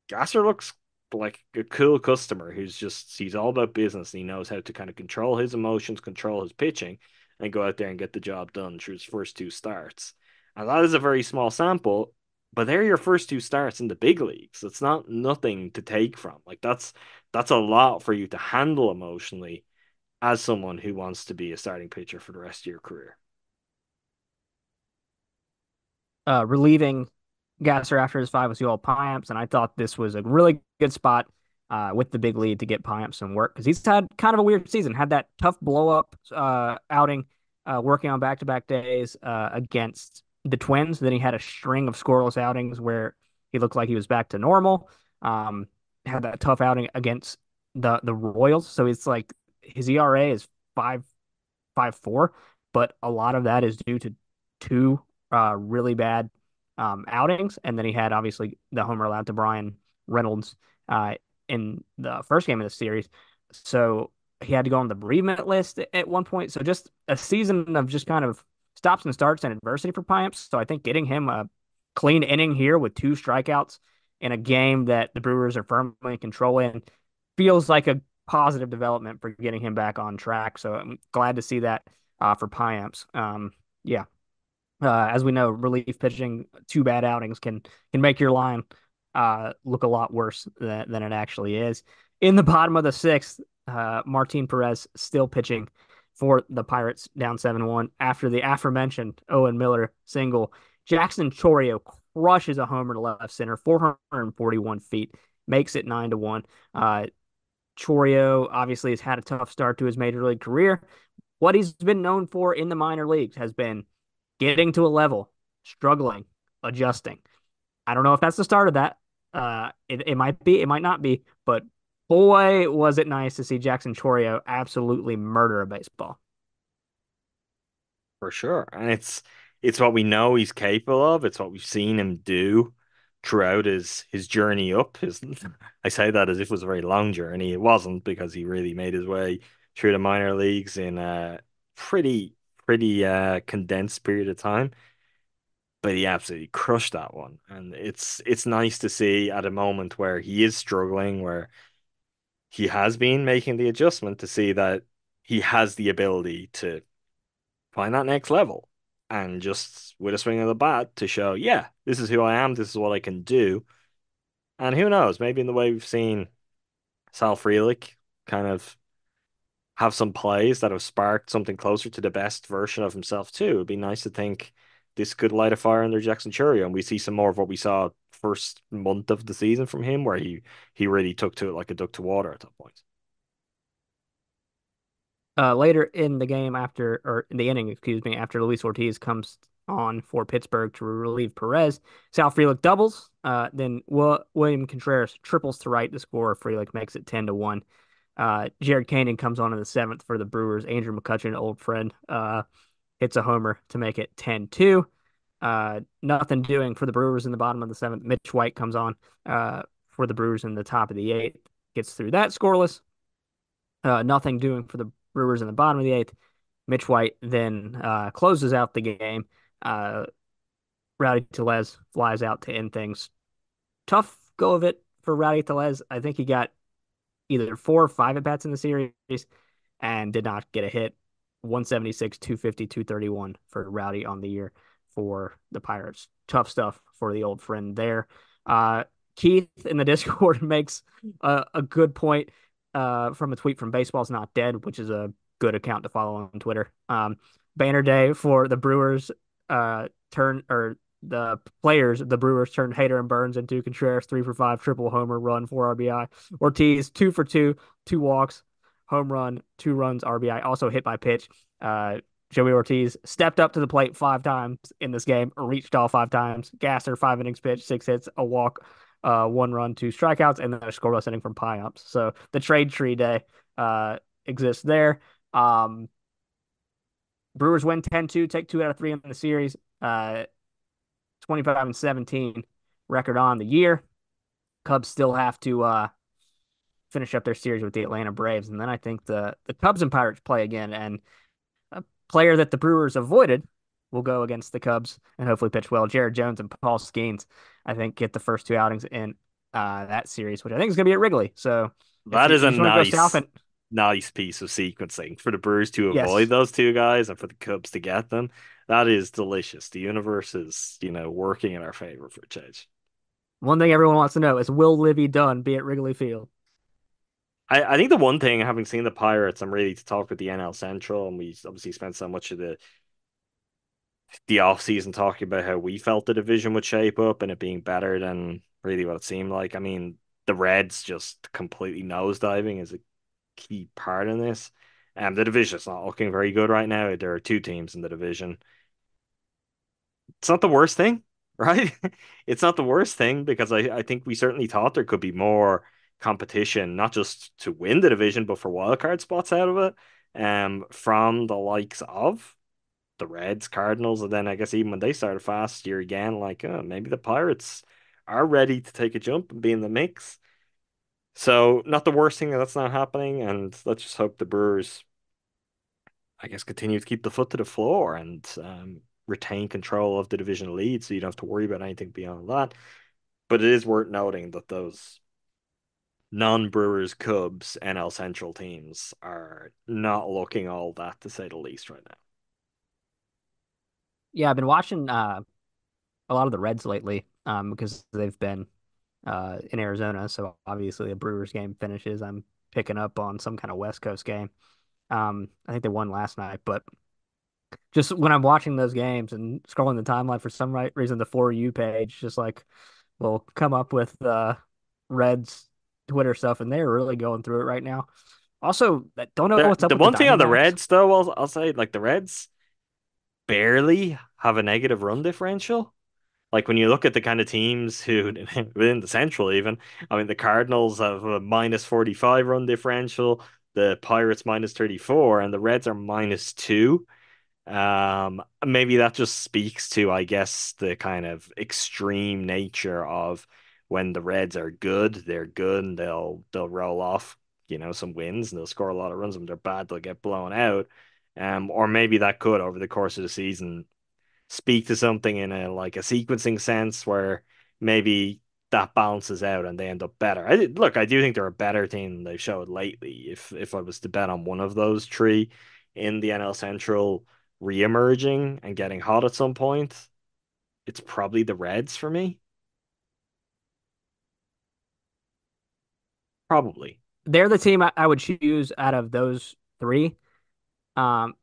Gasser looks like a cool customer he's all about business and he knows how to kind of control his emotions, control his pitching, and go out there and get the job done through his first two starts. And that is a very small sample, but they're your first two starts in the big leagues. It's not nothing to take from. Like that's a lot for you to handle emotionally as someone who wants to be a starting pitcher for the rest of your career. Relieving Gasser after his five was Yoel Payamps, and I thought this was a really good spot with the big lead to get Payamps some work because he's had kind of a weird season. Had that tough blow up outing, working on back to back days against the Twins. Then he had a string of scoreless outings where he looked like he was back to normal. Had that tough outing against the Royals, so it's like his ERA is 5.54, but a lot of that is due to two really bad outings, and then he had obviously the homer allowed to Brian Reynolds in the first game of the series. So he had to go on the bereavement list at one point. So just a season of just kind of stops and starts and adversity for Pipes. So I think getting him a clean inning here with two strikeouts in a game that the Brewers are firmly in control in feels like a positive development for getting him back on track. So I'm glad to see that for Payamps. Yeah. As we know, relief pitching, two bad outings can make your line look a lot worse than it actually is. In the bottom of the sixth, Martin Perez still pitching for the Pirates, down 7-1 after the aforementioned Owen Miller single. Jackson Chourio crushes a homer to left center, 441 feet, makes it 9-1. Chourio obviously has had a tough start to his major league career. What he's been known for in the minor leagues has been getting to a level, struggling, adjusting. I don't know if that's the start of that. It might be, it might not be, but boy, was it nice to see Jackson Chourio absolutely murder a baseball. For sure. And it's what we know he's capable of. It's what we've seen him do throughout his journey up. I say that as if it was a very long journey. It wasn't because he really made his way through the minor leagues in a pretty condensed period of time. But he absolutely crushed that one. And it's nice to see at a moment where he is struggling, where he has been making the adjustment to see that he has the ability to find that next level and just with a swing of the bat to show, yeah, this is who I am, this is what I can do. And who knows, maybe in the way we've seen Sal Frelick kind of have some plays that have sparked something closer to the best version of himself too. It'd be nice to think this could light a fire under Jackson Chourio and we see some more of what we saw first month of the season from him, where he really took to it like a duck to water at that point. Later in the game or in the inning, excuse me, after Luis Ortiz comes on for Pittsburgh to relieve Perez, Sal Frelick doubles. Then William Contreras triples to right the score. Frelick makes it 10-1. Jared Kanan comes on in the seventh for the Brewers. Andrew McCutchen, old friend, hits a homer to make it 10-2. Nothing doing for the Brewers in the bottom of the seventh. Mitch White comes on for the Brewers in the top of the eighth. Gets through that scoreless. Nothing doing for the Brewers in the bottom of the eighth. Mitch White then closes out the game. Rowdy Tellez flies out to end things. Tough go of it for Rowdy Tellez. I think he got either 4 or 5 at-bats in the series and did not get a hit. 176, 250, 231 for Rowdy on the year for the Pirates. Tough stuff for the old friend there. Keith in the Discord makes a good point. from a tweet from Baseball's Not Dead, which is a good account to follow on Twitter. Banner day for the Brewers the players, the Brewers turned Hader and Burns into Contreras 3-for-5, triple homer, run, 4 RBI. Ortiz 2-for-2, 2 walks, home run, 2 runs, RBI, also hit by pitch. Joey Ortiz stepped up to the plate 5 times in this game, reached all 5 times. Gasser, 5 innings pitched, 6 hits, a walk, 1 run, 2 strikeouts, and then a scoreless inning from Payamps. So the trade tree day exists there. Brewers win 10-2, take 2 out of 3 in the series. 25-17 record on the year. Cubs still have to finish up their series with the Atlanta Braves, and then I think the Cubs and Pirates play again, and a player that the Brewers avoided will go against the Cubs and hopefully pitch well. Jared Jones and Paul Skeens, I think, get the first 2 outings in that series, which I think is going to be at Wrigley. So that is a nice, nice piece of sequencing for the Brewers to avoid yes, those 2 guys and for the Cubs to get them. That is delicious. The universe is, working in our favor for a change. One thing everyone wants to know is, will Livy Dunn be at Wrigley Field? I think the one thing, having seen the Pirates, I'm ready to talk with the NL Central, and we obviously spent so much of the off season talking about how we felt the division would shape up and it being better than really what it seemed like. I mean, the Reds just completely nosediving is a key part in this. The division's not looking very good right now. There are 2 teams in the division. It's not the worst thing, right? It's not the worst thing because I think we certainly thought there could be more competition, not just to win the division, but for wildcard spots out of it, from the likes of the Reds, Cardinals, and then I guess even when they started fast year again, like maybe the Pirates are ready to take a jump and be in the mix. So not the worst thing that's not happening, and let's just hope the Brewers, I guess, continue to keep the foot to the floor and retain control of the division lead, so you don't have to worry about anything beyond that. But it is worth noting that those non-Brewers Cubs NL Central teams are not looking all that, to say the least, right now. Yeah, I've been watching a lot of the Reds lately because they've been in Arizona. So obviously a Brewers game finishes, I'm picking up on some kind of West Coast game. I think they won last night, but just when I'm watching those games and scrolling the timeline, for some reason, the For You page just like will come up with Reds Twitter stuff, and they're really going through it right now. Also, don't know what's up The with the one thing on the Diamondbacks. Reds, though, I'll say, like, the Reds barely have a negative run differential. Like, when you look at the kind of teams who within the Central, even, I mean, the Cardinals have a -45 run differential, the Pirates -34, and the Reds are -2. Maybe that just speaks to, I guess, the kind of extreme nature of when the Reds are good, they're good, and they'll roll off, some wins, and they'll score a lot of runs. When they're bad, they'll get blown out. Or maybe that could, over the course of the season, speak to something in a sequencing sense where maybe that balances out and they end up better. I do think they're a better team than they've showed lately. If I was to bet on one of those 3 in the NL Central re-emerging and getting hot at some point, it's probably the Reds for me. Probably. They're the team I would choose out of those 3. Um,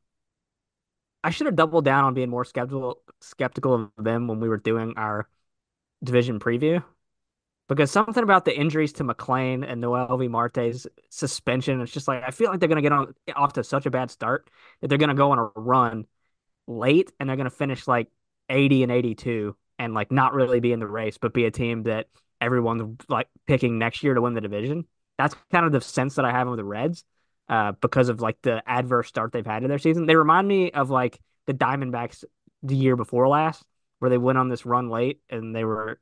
I should have doubled down on being more skeptical of them when we were doing our division preview, because something about the injuries to McClain and Noelvi Marte's suspension, it's just like I feel like they're going to get off to such a bad start that they're going to go on a run late and they're going to finish like 80-82 and like not really be in the race, but be a team that everyone's like picking next year to win the division. That's kind of the sense that I have of the Reds, because of like the adverse start they've had to their season. They remind me of like the Diamondbacks the year before last, where they went on this run late and they were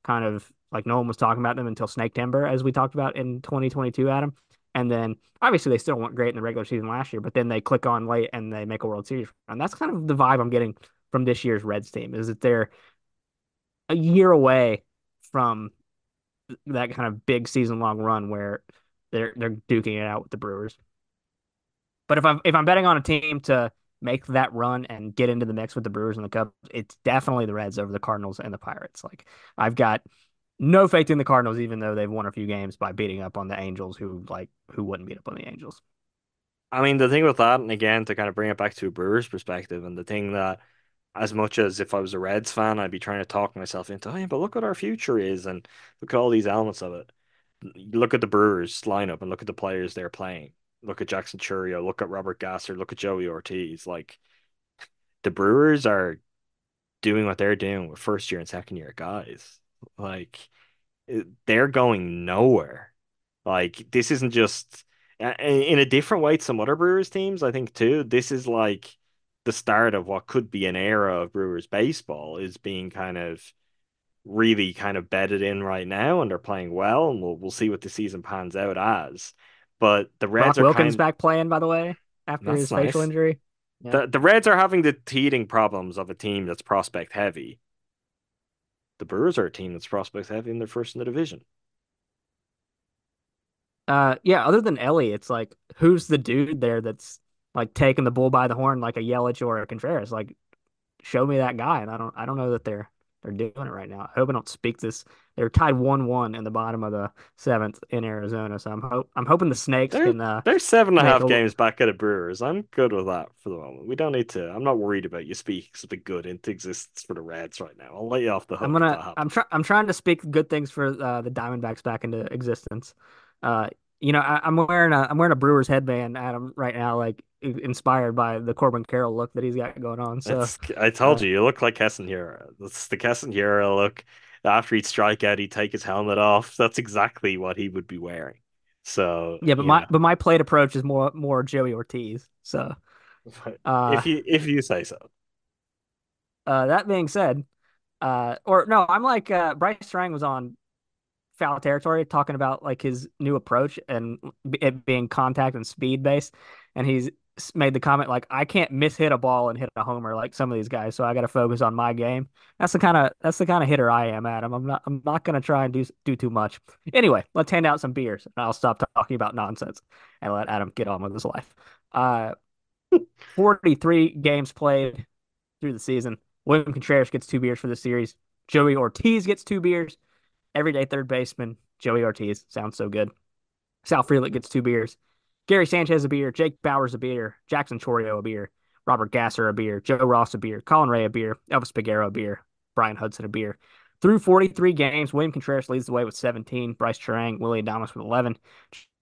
kind of like no one was talking about them until Snake Timber, as we talked about in 2022, Adam. And then obviously they still weren't great in the regular season last year, but then they click on late and they make a World Series. And that's kind of the vibe I'm getting from this year's Reds team, is that they're a year away from that kind of big season long run where they're duking it out with the Brewers. But if I'm betting on a team to make that run and get into the mix with the Brewers and the Cubs, it's definitely the Reds over the Cardinals and the Pirates. Like I've got no faith in the Cardinals, even though they've won a few games by beating up on the Angels, who wouldn't beat up on the Angels. I mean, the thing with that, and again, to kind of bring it back to a Brewers perspective, and the thing that, as much as if I was a Reds fan, I'd be trying to talk myself into, oh, yeah, but look what our future is, and look at all these elements of it. Look at the Brewers lineup and look at the players they're playing. Look at Jackson Churio, look at Robert Gasser, look at Joey Ortiz. Like, the Brewers are doing what they're doing with first year and second year guys. Like, they're going nowhere. Like, this isn't just in a different way to some other Brewers teams, I think too. This is like the start of what could be an era of Brewers baseball is being kind of really kind of bedded in right now, and they're playing well, and we'll see what the season pans out as. But the Brock Reds are Wilkins kind back playing, by the way, after that's his facial nice. injury. Yeah. The Reds are having the teething problems of a team that's prospect heavy. The Brewers are a team that's prospect heavy and they're first in the division. Yeah, other than Ellie, it's like who's the dude there that's like taking the bull by the horn like a Yelich or a Contreras? Like show me that guy. And I don't know that they're doing it right now. I hope I don't speak this. They're tied 1-1 in the bottom of the seventh in Arizona. So I'm hoping the Snakes They're can they're seven and a make half a games back at the Brewers. I'm good with that for the moment. We don't need to. I'm not worried about you speaking something good into existence for the Reds right now. I'll let you off the hook if that happens. I'm trying to speak good things for the Diamondbacks back into existence. Uh, I'm wearing a Brewers headband, Adam, right now, like inspired by the Corbin Carroll look that he's got going on. So, That's I told uh, you, you look like Keston Hira. That's the Keston Hira look. After he'd strike out, he'd take his helmet off. That's exactly what he would be wearing. So, yeah, but my plate approach is more Joey Ortiz. So, uh, if you say so. that being said, or no, I'm like Bryce Strang was on Foul Territory talking about like his new approach and it being contact and speed based, and he's made the comment like I can't hit a ball and hit a homer like some of these guys, so I got to focus on my game. That's the kind of hitter I am, Adam. I'm not gonna try and do too much. Anyway, let's hand out some beers and I'll stop talking about nonsense and let Adam get on with his life. Uh, 43 games played through the season. William Contreras gets 2 beers for the series. Joey Ortiz gets 2 beers. Everyday third baseman, Joey Ortiz. Sounds so good. Sal Frelick gets 2 beers. Gary Sanchez a beer. Jake Bauers a beer. Jackson Chorio a beer. Robert Gasser a beer. Joe Ross a beer. Colin Ray a beer. Elvis Peguero a beer. Brian Hudson a beer. Through 43 games, William Contreras leads the way with 17. Bryce Charang, Willie Adames with 11.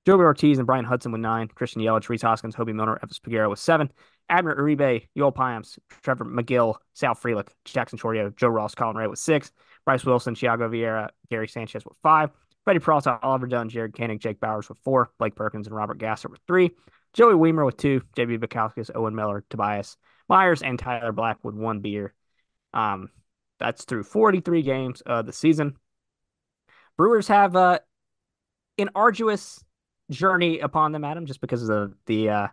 Joey Ortiz and Brian Hudson with 9. Christian Yelich, Rhys Hoskins, Hobie Milner, Elvis Peguero with 7. Abner Uribe, Yoel Payams, Trevor McGill, Sal Frelick, Jackson Chorio, Joe Ross, Colin Ray with 6. Bryce Wilson, Thiago Vieira, Gary Sanchez with 5. Freddie Peralta, Oliver Dunn, Jared Koenig, Jake Bauers with 4. Blake Perkins and Robert Gasser with 3. Joey Weimer with 2. JB Bukowskis, Owen Miller, Tobias Myers, and Tyler Black with 1 beer. That's through 43 games of the season. Brewers have an arduous journey upon them, Adam, just because of the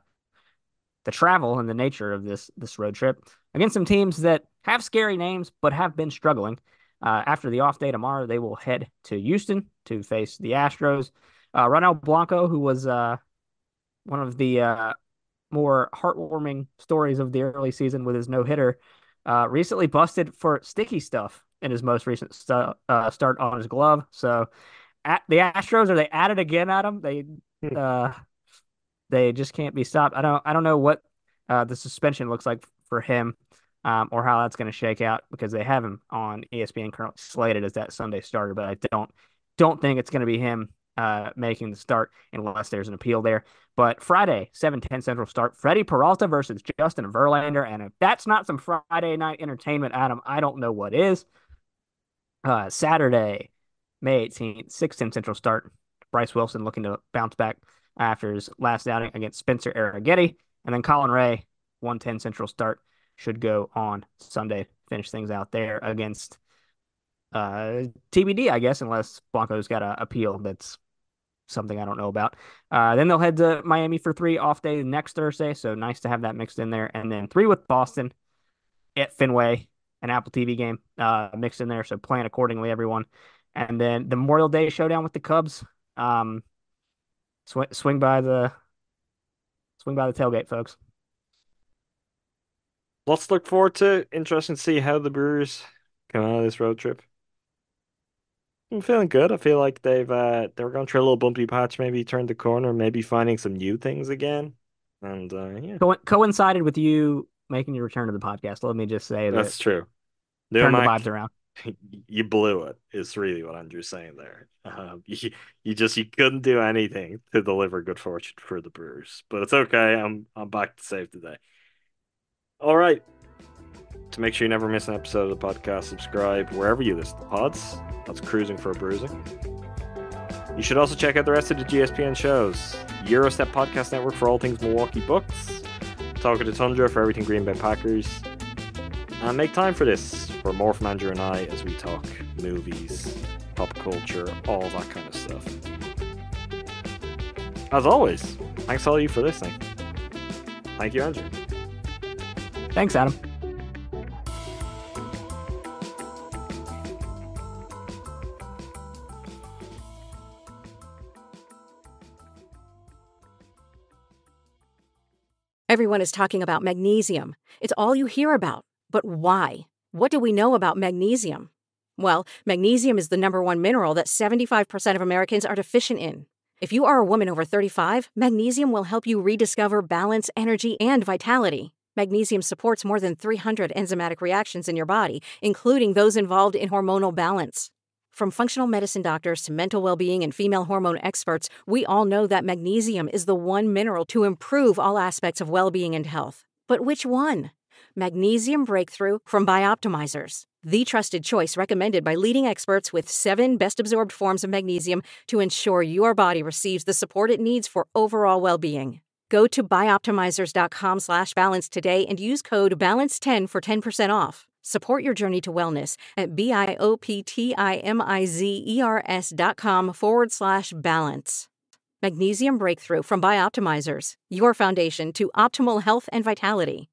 travel and the nature of this road trip against some teams that have scary names but have been struggling. After the off day tomorrow, they will head to Houston to face the Astros. Ronel Blanco, who was one of the more heartwarming stories of the early season with his no-hitter, recently busted for sticky stuff in his most recent start on his glove. So at the Astros, are they at it again, Adam? Uh, they just can't be stopped. I don't know what the suspension looks like for him, or how that's going to shake out because they have him on ESPN currently slated as that Sunday starter, but I don't think it's going to be him making the start unless there's an appeal there. But Friday, 7:10 Central start, Freddie Peralta versus Justin Verlander, and if that's not some Friday night entertainment, Adam, I don't know what is. Saturday, May 18th, 6:10 Central start. Bryce Wilson looking to bounce back after his last outing against Spencer Arrighetti. And then Colin Ray, 1:10 Central start, should go on Sunday, finish things out there against TBD, I guess, unless Blanco's got an appeal that's something I don't know about. Then they'll head to Miami for 3 off day next Thursday, so nice to have that mixed in there. And then 3 with Boston at Fenway, an Apple TV game mixed in there, so plan accordingly, everyone. And then the Memorial Day showdown with the Cubs. Swing by the tailgate, folks. Let's look forward to. Interesting to see how the Brewers come out of this road trip. I'm feeling good. I feel like they were going through a little bumpy patch, maybe turned the corner, maybe finding some new things again. And yeah, Coincided with you making your return to the podcast. Let me just say that that's true. New turned the Mac, vibes around. you blew it, is really what Andrew's saying there. You couldn't do anything to deliver good fortune for the Brewers. But it's okay. I'm back to save today. All right. To make sure you never miss an episode of the podcast, subscribe wherever you listen to pods. That's Cruising for Brewsing. You should also check out the rest of the GSPN shows. Eurostep Podcast Network for all things Milwaukee Bucks. Talk of the Tundra for everything Green Bay Packers. And make time for this for more from Andrew and I as we talk movies, pop culture, all that kind of stuff. As always, thanks all of you for listening. Thank you, Andrew. Thanks, Adam. Everyone is talking about magnesium. It's all you hear about. But why? What do we know about magnesium? Well, magnesium is the #1 mineral that 75% of Americans are deficient in. If you are a woman over 35, magnesium will help you rediscover balance, energy, and vitality. Magnesium supports more than 300 enzymatic reactions in your body, including those involved in hormonal balance. From functional medicine doctors to mental well-being and female hormone experts, we all know that magnesium is the one mineral to improve all aspects of well-being and health. But which one? Magnesium Breakthrough from Bioptimizers, the trusted choice recommended by leading experts with 7 best-absorbed forms of magnesium to ensure your body receives the support it needs for overall well-being. Go to bioptimizers.com/balance today and use code BALANCE10 for 10% off. Support your journey to wellness at bioptimizers.com/balance. Magnesium Breakthrough from Bioptimizers, your foundation to optimal health and vitality.